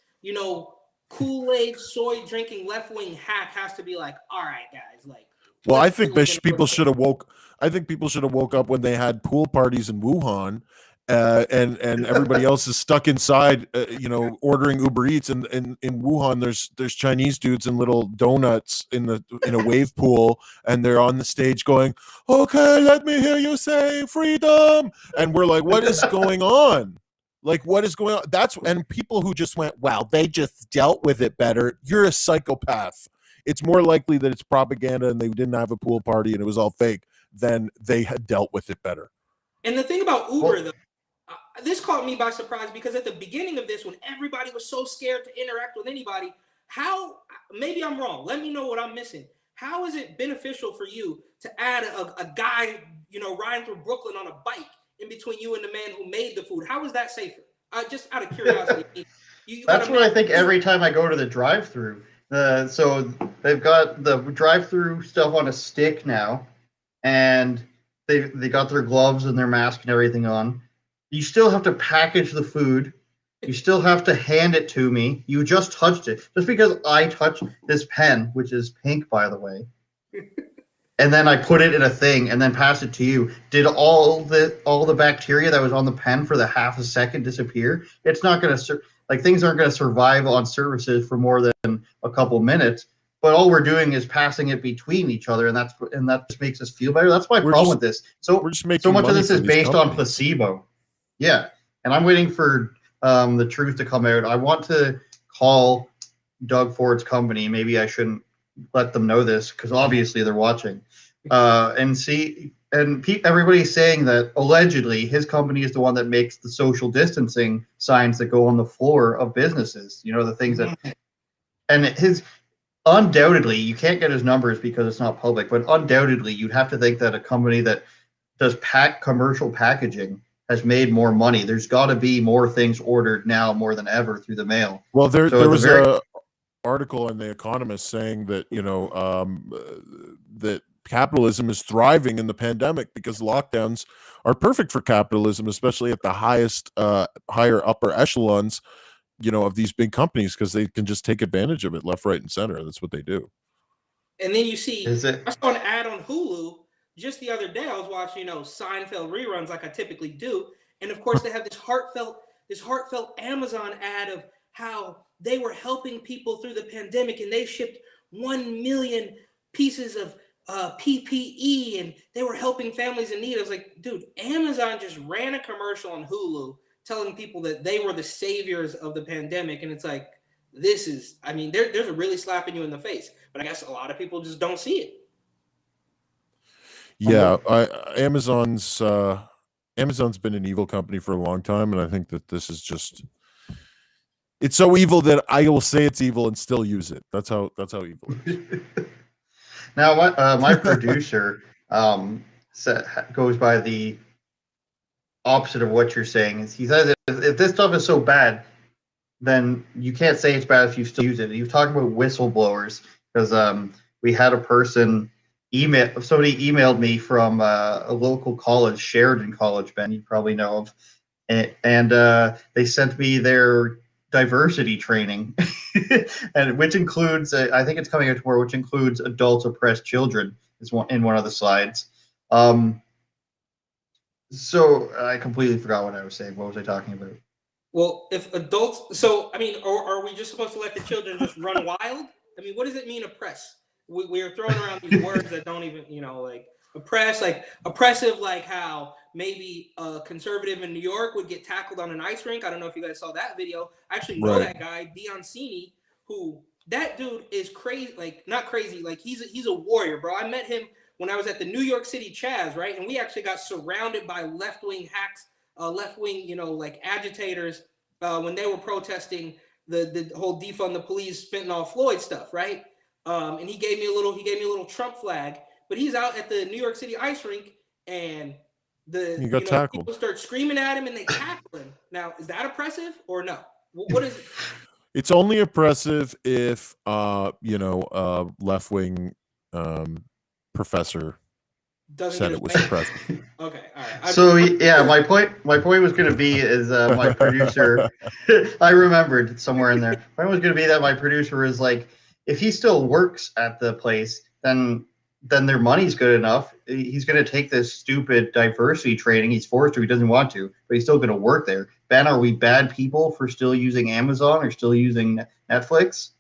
S3: Kool-Aid soy drinking left-wing hack has to be like, all right guys, like,
S4: well, I think people should have woke up when they had pool parties in Wuhan, and everybody else is stuck inside, ordering Uber Eats. And in Wuhan, there's Chinese dudes in little donuts in a wave pool, and they're on the stage going, "Okay, let me hear you say freedom." And we're like, "What is going on? Like, what is going on?" And people who just went, "Wow, they just dealt with it better." You're a psychopath. It's more likely that it's propaganda and they didn't have a pool party and it was all fake than they had dealt with it better.
S3: And the thing about Uber, though, this caught me by surprise, because at the beginning of this, when everybody was so scared to interact with anybody, maybe I'm wrong, let me know what I'm missing. How is it beneficial for you to add a guy, riding through Brooklyn on a bike in between you and the man who made the food? How is that safer? Just out of curiosity.
S2: That's what I think every time I go to the drive-through. So they've got the drive-through stuff on a stick now, and they got their gloves and their mask and everything on. You still have to package the food. You still have to hand it to me. You just touched it. Just because I touched this pen, which is pink, by the way, and then I put it in a thing and then pass it to you, did all the bacteria that was on the pen for the half a second disappear? It's not going to things aren't going to survive on surfaces for more than a couple minutes. But all we're doing is passing it between each other, and that just makes us feel better. That's my problem with this. So much of this is based on placebo. Yeah, and I'm waiting for the truth to come out. I want to call Doug Ford's company. Maybe I shouldn't let them know this because obviously they're watching, and see. And everybody's saying that allegedly his company is the one that makes the social distancing signs that go on the floor of businesses. The things that, and undoubtedly, you can't get his numbers because it's not public, but undoubtedly you'd have to think that a company that just commercial packaging has made more money. There's got to be more things ordered now more than ever through the mail.
S4: Well, there
S2: So
S4: was a article in The Economist saying that that capitalism is thriving in the pandemic because lockdowns are perfect for capitalism, especially at the higher upper echelons, of these big companies, because they can just take advantage of it left, right, and center. That's what they do.
S3: And then you see,
S2: Is it?
S3: I saw an ad on Hulu just the other day. I was watching, Seinfeld reruns like I typically do, and of course they have this heartfelt Amazon ad of how they were helping people through the pandemic, and they shipped 1 million pieces of PPE, and they were helping families in need. I was like, dude, Amazon just ran a commercial on Hulu telling people that they were the saviors of the pandemic, and it's like, this is, I mean, there's a really slapping you in the face, but I guess a lot of people just don't see it.
S4: Yeah, Amazon's been an evil company for a long time, and I think that this is just, it's so evil that I will say it's evil and still use it. That's how evil it is.
S2: Now, my producer goes by the opposite of what you're saying. He says if this stuff is so bad, then you can't say it's bad if you still use it. You're talking about whistleblowers, because we had a person somebody emailed me from a local college, Sheridan College, Ben, you probably know of, and they sent me their diversity training, and which includes, I think it's coming out tomorrow, which includes adults oppressed children is in one of the slides. So I completely forgot what I was saying. What was I talking about?
S3: Well, if adults, so I mean, or are we just supposed to let the children just run wild? I mean, what does it mean, oppress? We are throwing around these words that don't even, like oppress, like oppressive, like how maybe a conservative in New York would get tackled on an ice rink. I don't know if you guys saw that video. I actually know that guy, Dioncini, who, that dude is crazy, like not crazy, like he's a warrior, bro. I met him when I was at the New York City Chaz, right? And we actually got surrounded by left-wing hacks, left-wing, like agitators when they were protesting the whole defund the police, fentanyl Floyd stuff, right? And he gave me a little Trump flag, but he's out at the New York City ice rink, and
S4: he got tackled.
S3: People start screaming at him and they tackle him. Now, is that oppressive or no? What is it?
S4: It's only oppressive if left-wing professor said it was oppressive.
S3: Okay, all right.
S2: So yeah, my point was going to be is my producer. I remembered somewhere in there. My point was going to be that my producer is like, if he still works at the place, then their money's good enough. He's going to take this stupid diversity training. He's forced to. He doesn't want to, but he's still going to work there. Ben, are we bad people for still using Amazon or still using Netflix?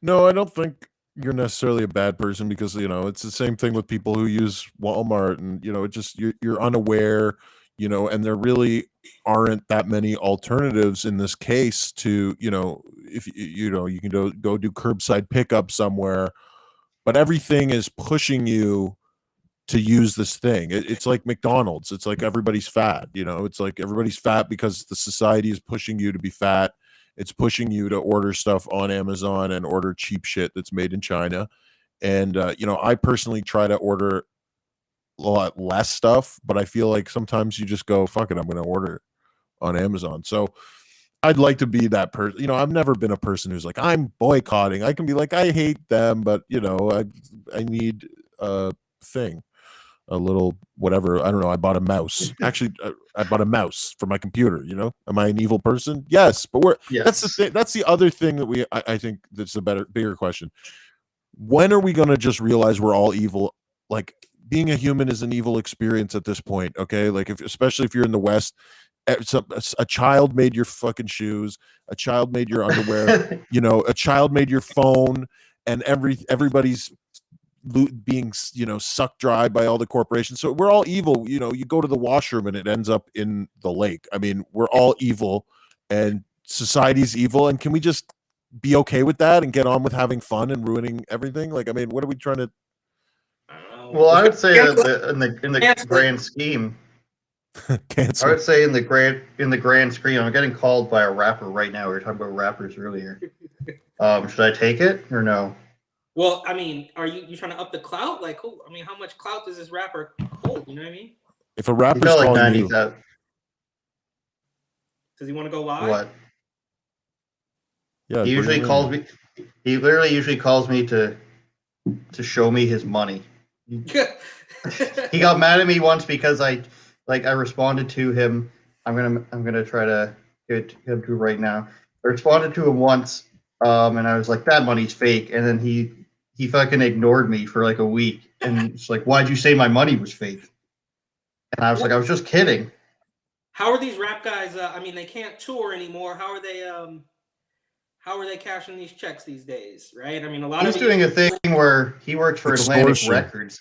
S4: No, I don't think you're necessarily a bad person, because it's the same thing with people who use Walmart, and it just, you're unaware, and there really aren't that many alternatives in this case to, if you can go do curbside pickup somewhere, but everything is pushing you to use this thing. It's like McDonald's. It's like everybody's fat, it's like everybody's fat because the society is pushing you to be fat. It's pushing you to order stuff on Amazon and order cheap shit that's made in China. And, I personally try to order a lot less stuff, but I feel like sometimes you just go, fuck it, I'm going to order it on Amazon. So I'd like to be that person. I've never been a person who's like, I'm boycotting. I can be like, I hate them, but, I need a thing. A little whatever, I don't know. I bought a mouse. Actually, I bought a mouse for my computer. Am I an evil person? Yes, but that's the thing. That's the other thing that I think that's a bigger question. When are we going to just realize we're all evil? Like, being a human is an evil experience at this point. Okay, like especially if you're in the West, a child made your fucking shoes. A child made your underwear. A child made your phone, and everybody's being sucked dry by all the corporations. So we're all evil. You go to the washroom and it ends up in the lake. I mean, we're all evil, and society's evil. And can we just be okay with that and get on with having fun and ruining everything? Like, I mean, what are we trying to?
S2: Well, I would say that in the grand scheme,
S4: Cancel.
S2: I would say in the grand scheme, I'm getting called by a rapper right now. We were talking about rappers earlier. Should I take it or no?
S3: Well, I mean, are you trying to up the clout? Like, I mean, how much clout does this rapper cold. You know what I mean?
S4: If a
S2: He
S4: rapper's
S2: felt like
S4: calling
S2: 90s
S4: you,
S2: out.
S3: Does he want to go live?
S2: What?
S4: yeah,
S2: He
S4: bring
S2: usually
S4: him
S2: calls
S4: in.
S2: me. He literally usually calls me to show me his money. He got mad at me once because I responded to him. I'm gonna try to get him to right now. I responded to him once, and I was like, "That money's fake," and then he fucking ignored me for like a week, and it's like, "Why'd you say my money was fake?" And I was like, "I was just kidding."
S3: How are these rap guys? I mean, they can't tour anymore. How are they? How are they cashing these checks these days? Right? I mean, a lot
S2: He's
S3: of
S2: doing
S3: these.
S2: a thing where he works for Atlantic
S4: Extortion.
S2: Records.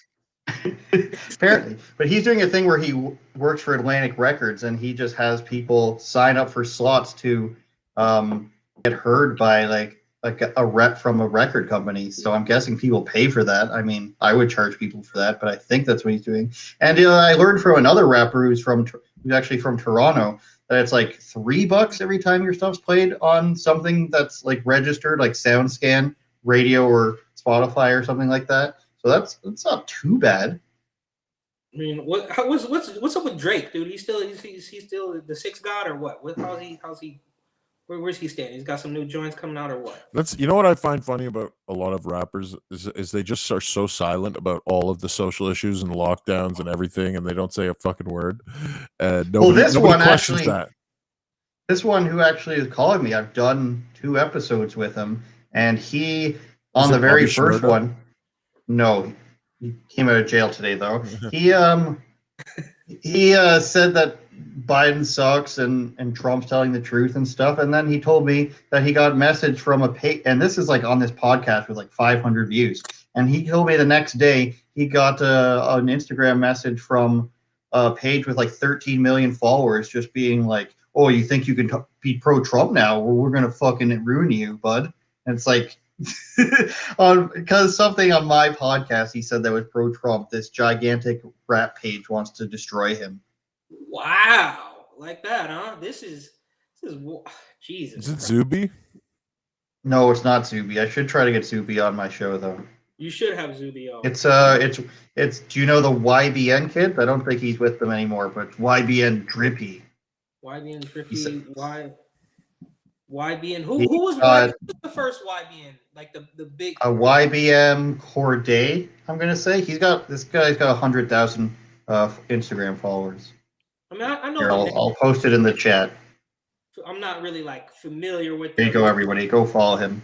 S2: Apparently, but he's doing a thing where he works for Atlantic Records, and he just has people sign up for slots to get heard by like a rep from a record company. So I'm guessing people pay for that. I mean, I would charge people for that, but I think that's what he's doing. And I learned from another rapper who's actually from Toronto that it's like $3 every time your stuff's played on something that's like registered, like SoundScan, radio, or Spotify or something like that. So that's not too bad.
S3: I mean, what's up with Drake, dude? He's still the sixth god or what? How's he? Where's he standing? He's got some new joints coming out or what?
S4: That's, you know what I find funny about a lot of rappers is they just are so silent about all of the social issues and lockdowns and everything, and they don't say a fucking word. And nobody questions that.
S2: This one who actually is calling me, I've done 2 episodes with him, and he on the very first one. No, he came out of jail today though. He said that Biden sucks and Trump's telling the truth and stuff, and then he told me that he got a message from a page, and this is like on this podcast with like 500 views, and he told me the next day he got an Instagram message from a page with like 13 million followers just being like, "Oh, you think you can be pro-Trump now? Well, we're gonna fucking ruin you, bud." And it's like, because something on my podcast he said that was pro-Trump, this gigantic rap page wants to destroy him.
S3: Wow, like that, huh? This is Jesus.
S4: Is it Zuby?
S2: No, it's not Zuby. I should try to get Zuby on my show though.
S3: You should have Zuby on.
S2: It's do you know the YBN kid? I don't think he's with them anymore, but YBN Drippy.
S3: YBN Drippy, YBN. Who was YBN? Who was the first YBN? Like the big.
S2: A YBM Corday, I'm gonna say. This guy's got 100,000 Instagram followers.
S3: I mean, I know.
S2: Here, I'll post it in the chat.
S3: I'm not really like familiar with.
S2: There you go, everybody. Go follow him.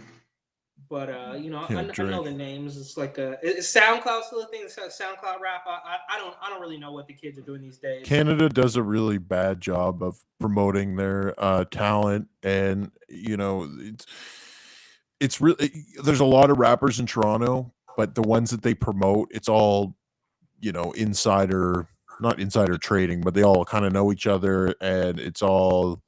S3: But I know the names. It's like is SoundCloud still a thing? SoundCloud rap. I don't really know what the kids are doing these days.
S4: Canada does a really bad job of promoting their talent, and it's really, there's a lot of rappers in Toronto, but the ones that they promote, it's all not insider trading, but they all kind of know each other, and it's all.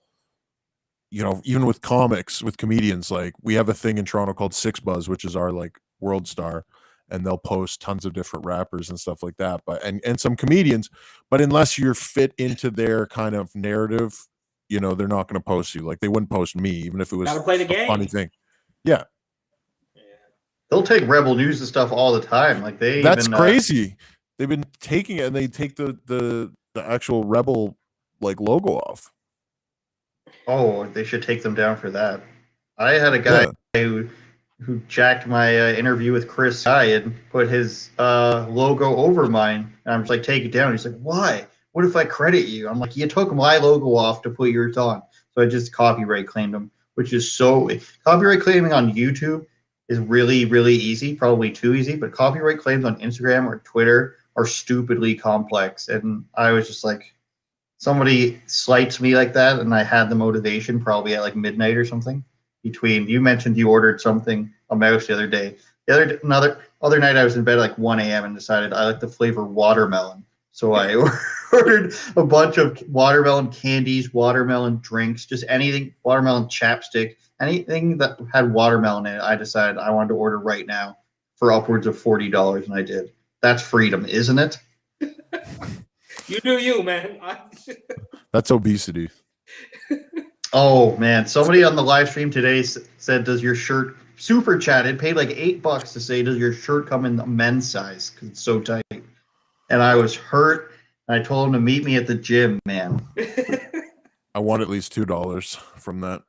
S4: Even with comics, with comedians, like we have a thing in Toronto called Six Buzz, which is our like world star, and they'll post tons of different rappers and stuff like that. But and some comedians, but unless you're fit into their kind of narrative, they're not going to post you. Like they wouldn't post me, even if it was
S3: play the game.
S4: A funny thing. Yeah.
S2: They'll take Rebel News and stuff all the time. Like
S4: that's crazy. They've been taking it, and they take the actual Rebel like logo off.
S2: Oh, they should take them down for that. I had a guy who jacked my interview with Chris Guy and put his logo over mine. And I'm just like, take it down. He's like, why? What if I credit you? I'm like, you took my logo off to put yours on. So I just copyright claimed him, which is copyright claiming on YouTube is really, really easy, probably too easy. But copyright claims on Instagram or Twitter are stupidly complex. And I was just like, somebody slights me like that, and I had the motivation probably at like midnight or something. You mentioned you ordered a mouse the other day. Other night I was in bed at like 1 a.m. and decided I like the flavor watermelon. So I ordered a bunch of watermelon candies, watermelon drinks, just anything, watermelon chapstick, anything that had watermelon in it. I decided I wanted to order right now for upwards of $40, and I did. That's freedom, isn't it?
S3: You do you, man.
S4: That's obesity.
S2: Oh man, somebody on the live stream today said, "Does your shirt?" Super chatted, paid like $8 to say, "Does your shirt come in the men's size? Because it's so tight." And and I was hurt. And I told him to meet me at the gym, man.
S4: I want at least $2 from that.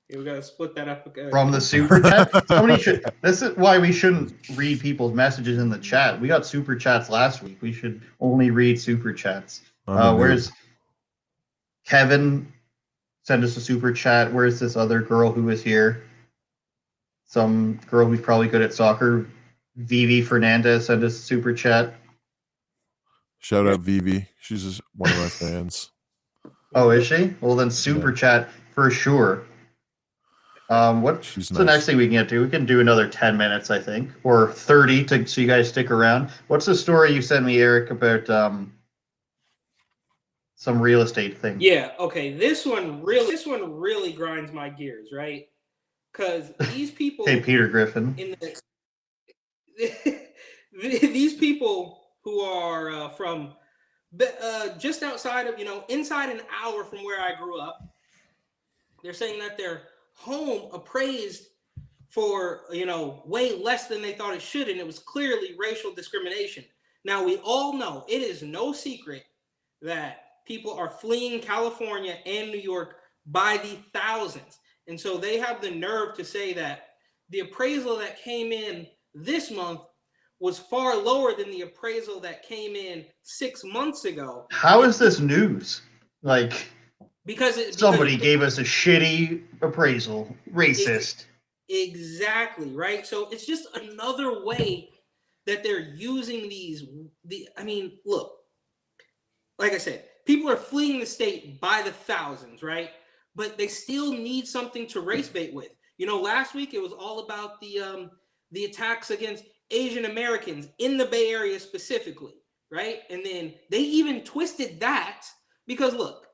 S3: Yeah, we gotta split that up
S2: from the super chat. Somebody should. This is why we shouldn't read people's messages in the chat. We got super chats last week. We should only read super chats. Where's Kevin? Send us a super chat. Where's this other girl who was here? Some girl who's probably good at soccer. Vivi Fernandez sent us a super chat.
S4: Shout out Vivi. She's just one of my fans.
S2: Oh, is she? Well, then super chat for sure. What's the next thing we can get to? We can do another 10 minutes, I think, or 30 so you guys stick around. What's the story you sent me, Eric, about some real estate thing?
S3: Yeah, okay. This one really grinds my gears, right? Because these people
S2: Hey, Peter Griffin.
S3: These people who are from just outside of, inside an hour from where I grew up, they're saying that their home appraised for, way less than they thought it should, and it was clearly racial discrimination. Now, we all know, it is no secret that people are fleeing California and New York by the thousands. And so they have the nerve to say that the appraisal that came in this month was far lower than the appraisal that came in 6 months ago.
S2: How is this news?
S3: Because
S2: somebody gave us a shitty appraisal. Racist.
S3: Exactly, right? So it's just another way that they're using look, like I said, people are fleeing the state by the thousands, right? But they still need something to race bait with. Last week it was all about the attacks against Asian Americans in the Bay Area specifically, right? And then they even twisted that because, look,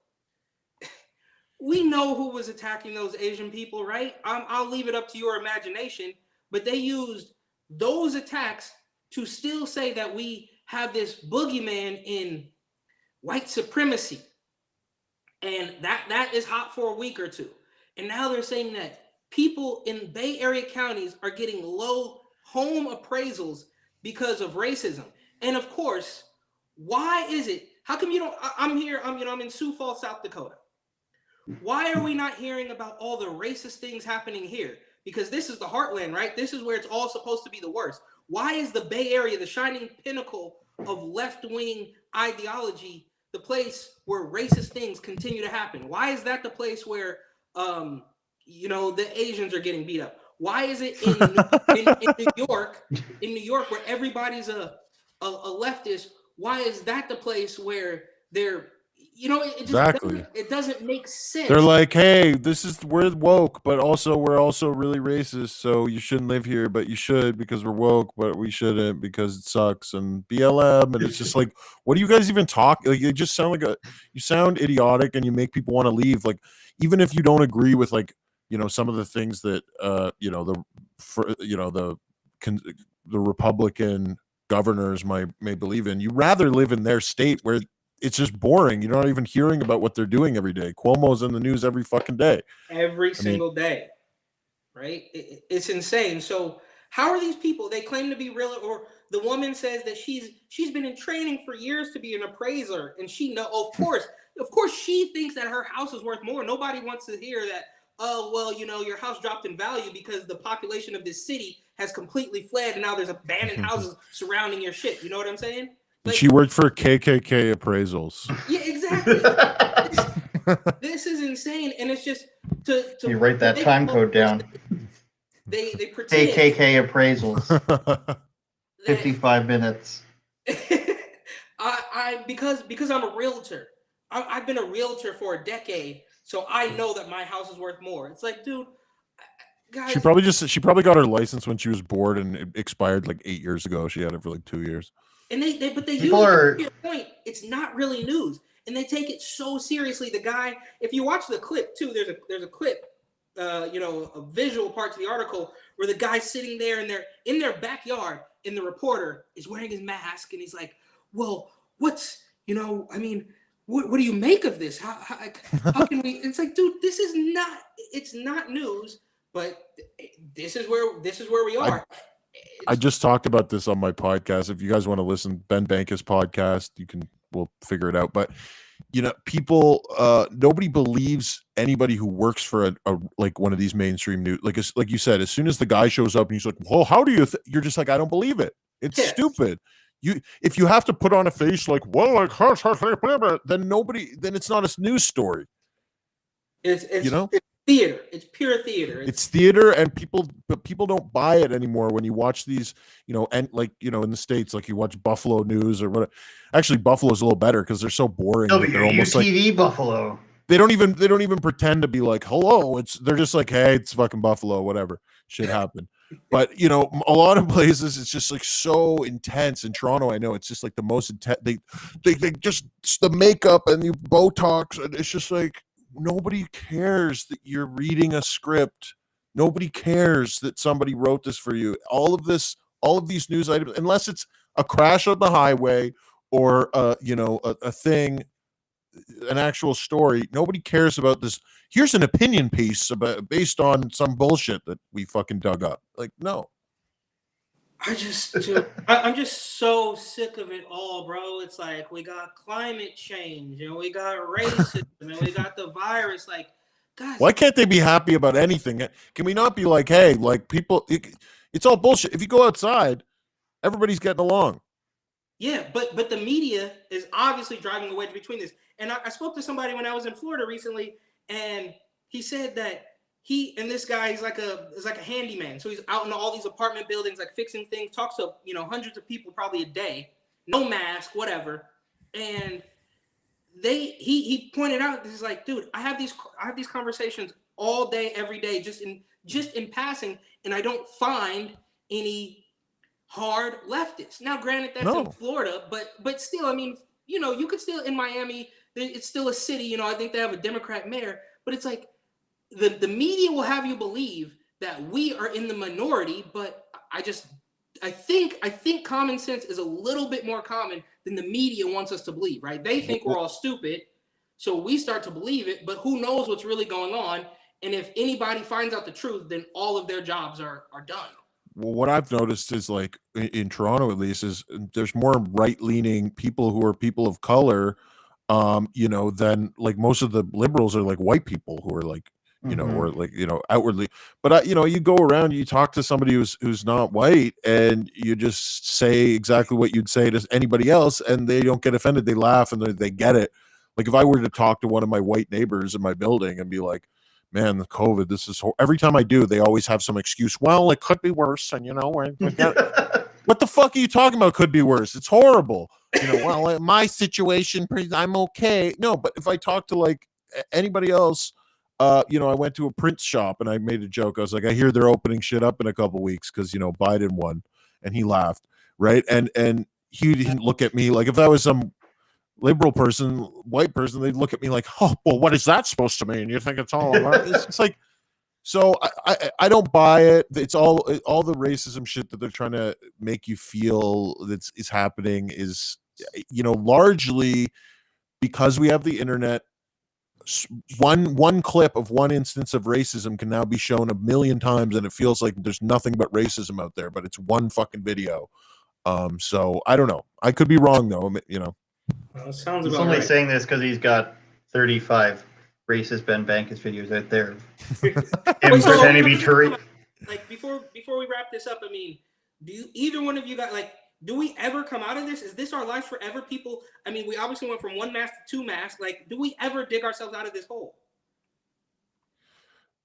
S3: we know who was attacking those Asian people, right? I'll leave it up to your imagination, but they used those attacks to still say that we have this boogeyman in white supremacy. And that is hot for a week or two. And now they're saying that people in Bay Area counties are getting low home appraisals because of racism. And of course, why is it? How come you don't? I'm in Sioux Falls, South Dakota. Why are we not hearing about all the racist things happening here? Because this is the heartland, right? This is where it's all supposed to be the worst. Why is the Bay Area, the shining pinnacle of left-wing ideology, the place where racist things continue to happen? Why is that the place where, the Asians are getting beat up? Why is it in New York, where everybody's a leftist? Why is that the place where they're, it doesn't make sense.
S4: They're like, hey, we're woke, but also we're also really racist, so you shouldn't live here, but you should because we're woke, but we shouldn't because it sucks, and BLM, and it's just like, what do you guys even talk? Like, you just sound you sound idiotic, and you make people want to leave. Like, even if you don't agree with some of the things that the Republican governors may believe in, you rather live in their state where it's just boring. You're not even hearing about what they're doing every day. Cuomo's in the news every fucking day.
S3: Every single day, right? It's insane. So how are these people? They claim to be real, or the woman says that she's been in training for years to be an appraiser, and of course she thinks that her house is worth more. Nobody wants to hear that, oh, well, your house dropped in value because the population of this city has completely fled, and now there's abandoned houses surrounding your shit. You know what I'm saying?
S4: She worked for KKK appraisals.
S3: Yeah, exactly. This is insane, and it's just to
S2: you write that time code down.
S3: They pretend
S2: KKK appraisals. 55 minutes.
S3: Because I'm a realtor. I've been a realtor for a decade, so I know that my house is worth more. It's like, dude, guys.
S4: She probably got her license when she was bored, and it expired 8 years ago. She had it for 2 years.
S3: And they use it to your point. It's not really news, and they take it so seriously. The guy, if you watch the clip too, there's a clip, a visual part to the article where the guy's sitting there and they're in their backyard, and the reporter is wearing his mask, and he's like, "Well, what do you make of this? How can we?" It's like, dude, this is not. It's not news, but this is where we are.
S4: I just talked about this on my podcast. If you guys want to listen, Ben Bankas podcast, we'll figure it out. But people, nobody believes anybody who works for a like one of these mainstream news. Like you said, as soon as the guy shows up and he's like, "Well, how do you?" You're just like, "I don't believe it. It's stupid." If you have to put on a face like, "Well, like," then it's not a news story.
S3: It's theater. It's pure theater.
S4: It's theater, and people don't buy it anymore when you watch these, and in the States, like you watch Buffalo News or what. Actually, Buffalo's a little better because they're so boring. They're almost
S2: TV
S4: like
S2: Buffalo.
S4: They don't even pretend to be like, hello. They're just like, hey, it's fucking Buffalo, whatever. Shit happened. But a lot of places it's just like so intense. In Toronto, I know it's just like the most intense. They just the makeup and the Botox, and it's just like nobody cares that you're reading a script. Nobody cares that somebody wrote this for you. All of these news items, unless it's a crash on the highway or a thing, an actual story, nobody cares about this. Here's an opinion piece based on some bullshit that we fucking dug up. Like, no.
S3: I'm just so sick of it all, bro. It's like we got climate change and we got racism and we got the virus. Like, guys,
S4: why can't they be happy about anything? Can we not be like, hey, like people, it's all bullshit. If you go outside, everybody's getting along.
S3: Yeah, but the media is obviously driving a wedge between this. And I spoke to somebody when I was in Florida recently, and he said that he and this guy is like a handyman. So he's out in all these apartment buildings, like fixing things, talks to hundreds of people probably a day, no mask, whatever. And he pointed out, he's like, dude, I have these conversations all day, every day, just in passing, and I don't find any hard leftists. Now, granted, that's in Florida, but still, I mean, you could still, in Miami, it's still a city. I think they have a Democrat mayor, but it's like the media will have you believe that we are in the minority, but I think common sense is a little bit more common than the media wants us to believe, right? They think we're all stupid, so we start to believe it, but who knows what's really going on? And if anybody finds out the truth, then all of their jobs are done.
S4: Well, what I've noticed is, like, in Toronto, at least, is there's more right-leaning people who are people of color, than, like, most of the liberals are like white people who are like, or like, outwardly. But you go around, you talk to somebody who's not white, and you just say exactly what you'd say to anybody else, and they don't get offended. They laugh and they get it. Like, if I were to talk to one of my white neighbors in my building and be like, man, the COVID, this is every time I do, they always have some excuse. Well, it could be worse. And, what the fuck are you talking about? Could be worse. It's horrible. Well, my situation, I'm okay. No, but if I talk to like anybody else, I went to a print shop and I made a joke. I was like, I hear they're opening shit up in a couple weeks because, Biden won, and he laughed. Right. And he didn't look at me like, if that was some liberal person, white person, they'd look at me like, oh, well, what is that supposed to mean? You think it's all it's like, so I don't buy it. It's all the racism shit that they're trying to make you feel that is happening is, largely because we have the internet. One clip of one instance of racism can now be shown a million times, and it feels like there's nothing but racism out there, but it's one fucking video. So I don't know. I could be wrong though.
S3: Well, sounds
S2: he's
S3: about
S2: only
S3: right.
S2: saying this because he's got 35 racist Ben Bankas videos out there. Him pretending to be Turi.
S3: Like, before we wrap this up, I mean, do either one of you got, like, do we ever come out of this? Is this our lives forever? People, I mean, we obviously went from one mask to two masks. Like, do we ever dig ourselves out of this hole?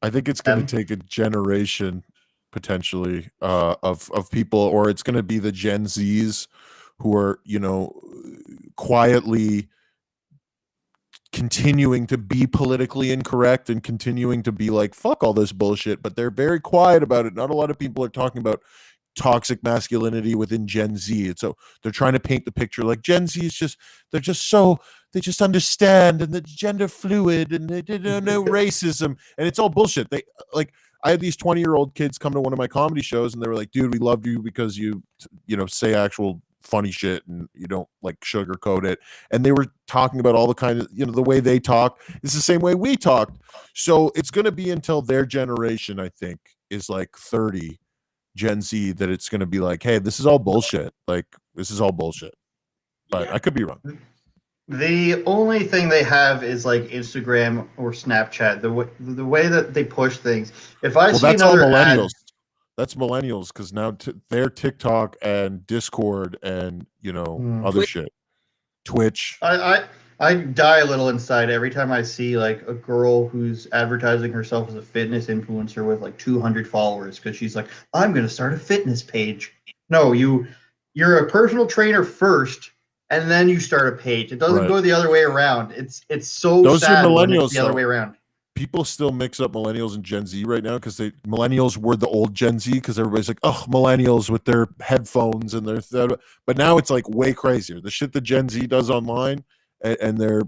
S4: I think it's going to take a generation potentially of people, or it's going to be the Gen Zs who are, quietly continuing to be politically incorrect and continuing to be like, fuck all this bullshit, but they're very quiet about it. Not a lot of people are talking about toxic masculinity within Gen Z. And so they're trying to paint the picture like Gen Z is they just understand, and the gender fluid, and they don't know racism, and it's all bullshit. I had these 20-year-old kids come to one of my comedy shows, and they were like, dude, we loved you because you say actual funny shit and you don't like sugarcoat it. And they were talking about all the kind of, the way they talk is the same way we talked. So it's going to be until their generation, I think, is like 30 Gen Z that it's going to be like, hey, this is all bullshit. Like, this is all bullshit. But I could be wrong.
S2: The only thing they have is like Instagram or Snapchat. The way that they push things. If I see
S4: that's all
S2: another
S4: millennials.
S2: ad,
S4: That's millennials because now they're TikTok and Discord and other
S3: Twitch.
S4: shit. Twitch.
S2: I die a little inside every time I see like a girl who's advertising herself as a fitness influencer with like 200 followers because she's like, I'm going to start a fitness page. No, you're a personal trainer first, and then you start a page. It doesn't go the other way around. It's so
S4: Those
S2: sad
S4: are
S2: when it's
S4: millennials,
S2: the other
S4: though.
S2: way around.
S4: People still mix up millennials and Gen Z right now because millennials were the old Gen Z because everybody's like, oh, millennials with their headphones and but now it's like way crazier. The shit that Gen Z does online and their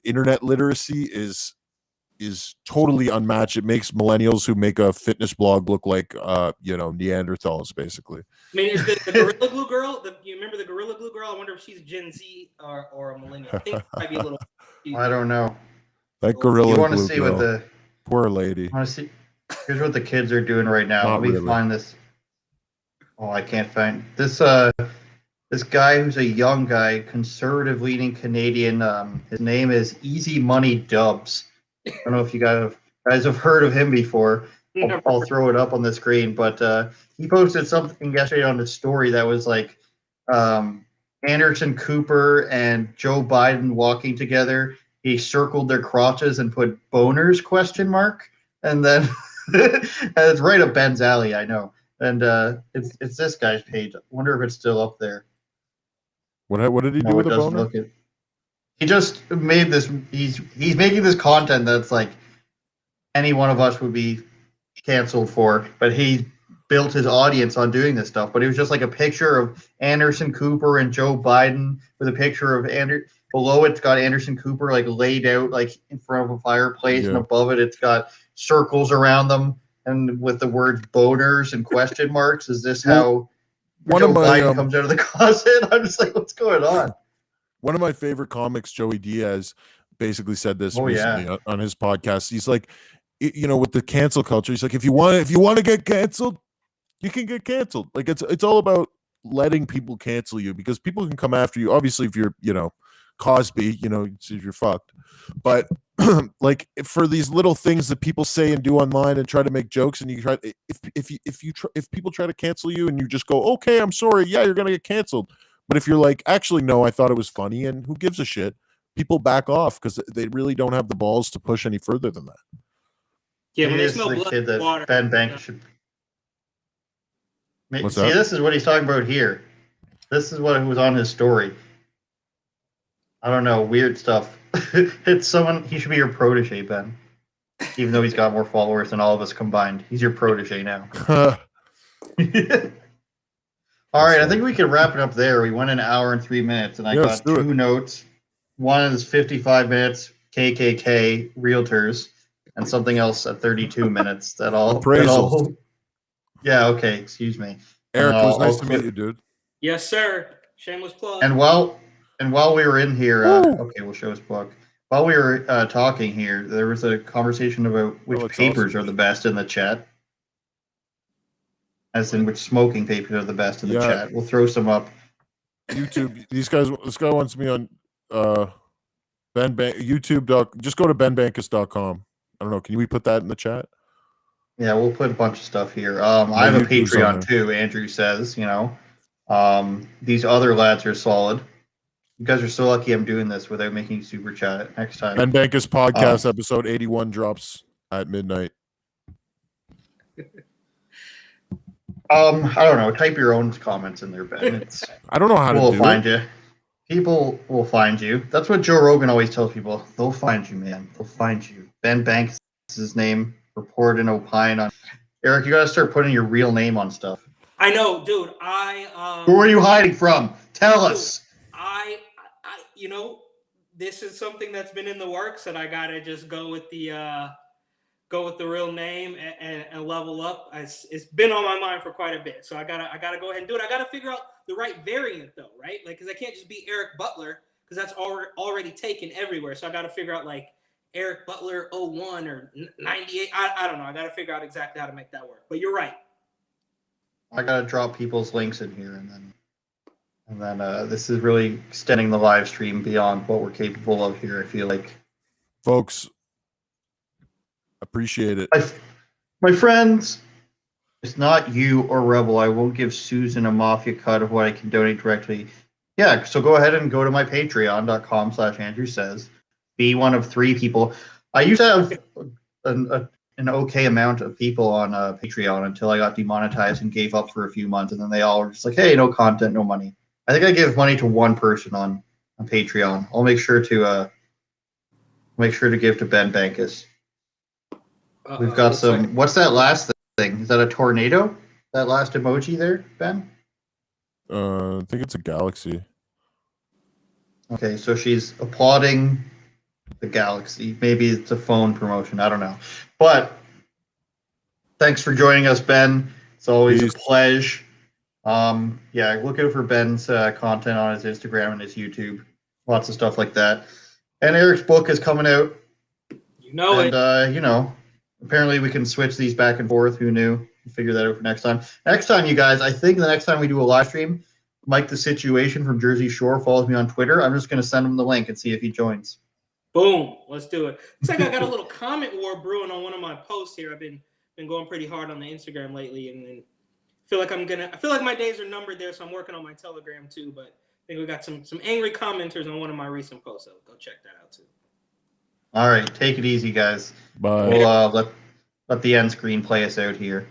S4: internet literacy is totally unmatched. It makes millennials who make a fitness blog look like Neanderthals basically.
S3: I mean, is the Gorilla Glue girl? You remember the Gorilla Glue girl? I wonder if she's Gen Z or a millennial. I think it might be a little.
S2: I don't know.
S4: That Gorilla
S2: You want to
S4: Glue
S2: see
S4: girl.
S2: what the
S4: Poor lady.
S2: I want to see. Here's what the kids are doing right now.
S4: Not
S2: Let me
S4: really.
S2: find this. Oh, I can't find this. This guy who's a young guy, conservative-leaning Canadian. His name is Easy Money Dubs. I don't know if you guys have heard of him before. I'll throw it up on the screen, but he posted something yesterday on his story that was like Anderson Cooper and Joe Biden walking together. He circled their crotches and put boners ? And then and it's right up Ben's alley, I know. And it's this guy's page. I wonder if it's still up there.
S4: What did he do with
S2: it
S4: a
S2: doesn't
S4: boner?
S2: look it. He just made this. He's making this content that's like any one of us would be canceled for, but he built his audience on doing this stuff. But it was just like a picture of Anderson Cooper and Joe Biden with a picture of below it's got Anderson Cooper like laid out like in front of a fireplace, and above it it's got circles around them and with the words boners and question marks. Is this how Joe Biden comes out of the closet? I'm just like, what's going on?
S4: One of my favorite comics, Joey Diaz, basically said this recently on his podcast. He's like, with the cancel culture, he's like, if you want to get canceled, you can get canceled. Like it's all about letting people cancel you because people can come after you. Obviously, if you're Cosby, you're fucked. But like for these little things that people say and do online and try to make jokes, and you try if people try to cancel you and you just go, okay, I'm sorry, yeah, you're gonna get canceled. But if you're like, actually, no, I thought it was funny, and who gives a shit? People back off because they really don't have the balls to push any further than that.
S3: Yeah, when they smell blood, water.
S2: Ben Bankas should.
S4: What's
S2: See,
S4: that?
S2: this is what he's talking about here. This is what was on his story. I don't know, weird stuff. It's someone. He should be your protege, Ben. Even though he's got more followers than all of us combined, he's your protege now. All right, I think we can wrap it up there. We went an hour and 3 minutes, and I got two notes. One is 55 minutes, KKK realtors, and something else at 32 minutes. That all. Yeah. Okay. Excuse me.
S4: Eric, it was nice to meet you, dude.
S3: Yes, sir. Shameless plug.
S2: And while we were in here, okay, we'll show his book. While we were talking here, there was a conversation about which papers are the best in the chat. As in which smoking papers are the best in the chat. We'll throw some up.
S4: YouTube. This guy wants me on YouTube. Just go to benbankas.com. I don't know. Can we put that in the chat?
S2: Yeah, we'll put a bunch of stuff here. I have a Patreon too. Andrew says, these other lads are solid. You guys are so lucky I'm doing this without making super chat next time.
S4: Ben Bankas podcast episode 81 drops at midnight.
S2: I don't know. Type your own comments in there, Ben.
S4: I don't know how to do it.
S2: We'll find you. People will find you. That's what Joe Rogan always tells people. They'll find you, man. They'll find you. Ben Banks is his name. Report and opine on. Eric, you got to start putting your real name on stuff.
S3: I know, dude.
S2: Who are you hiding from? Tell us.
S3: This is something that's been in the works, and I gotta just go with the real name and level up. It's been on my mind for quite a bit, so I gotta go ahead and do it. I gotta figure out the right variant though, right? Like, because I can't just be Eric Butler because that's already taken everywhere. So I gotta figure out like Eric Butler 01 or 98. I don't know. I got to figure out exactly how to make that work. But you're right.
S2: I gotta drop people's links in here, and then this is really extending the live stream beyond what we're capable of here. I feel like,
S4: folks, appreciate it.
S2: My friends, it's not you or Rebel. I won't give Susan a mafia cut of what I can donate directly. Yeah, so go ahead and go to my patreon.com/Andrew Says. Be one of 3 people. I used to have an okay amount of people on Patreon until I got demonetized and gave up for a few months, and then they all were just like, "Hey, no content, no money." I think I give money to one person on Patreon. I'll make sure to give to Ben Bankas. We've got some. Like, what's that last thing? Is that a tornado? That last emoji there, Ben?
S4: I think it's a galaxy.
S2: Okay, so she's applauding the galaxy. Maybe it's a phone promotion. I don't know. But thanks for joining us, Ben. It's always a pleasure. Yeah, look out for Ben's content on his Instagram and his YouTube. Lots of stuff like that. And Eric's book is coming out.
S3: You know it.
S2: And, apparently we can switch these back and forth. Who knew? We'll figure that out for next time. Next time, you guys, I think the next time we do a live stream, Mike the Situation from Jersey Shore follows me on Twitter. I'm just going to send him the link and see if he joins.
S3: Boom. Let's do it. Looks like I got a little comment war brewing on one of my posts here. I've been going pretty hard on the Instagram lately, and I feel like my days are numbered there, so I'm working on my Telegram too. But I think we got some angry commenters on one of my recent posts. So go check that out too.
S2: All right, take it easy, guys.
S4: Bye.
S2: We'll let the end screen play us out here.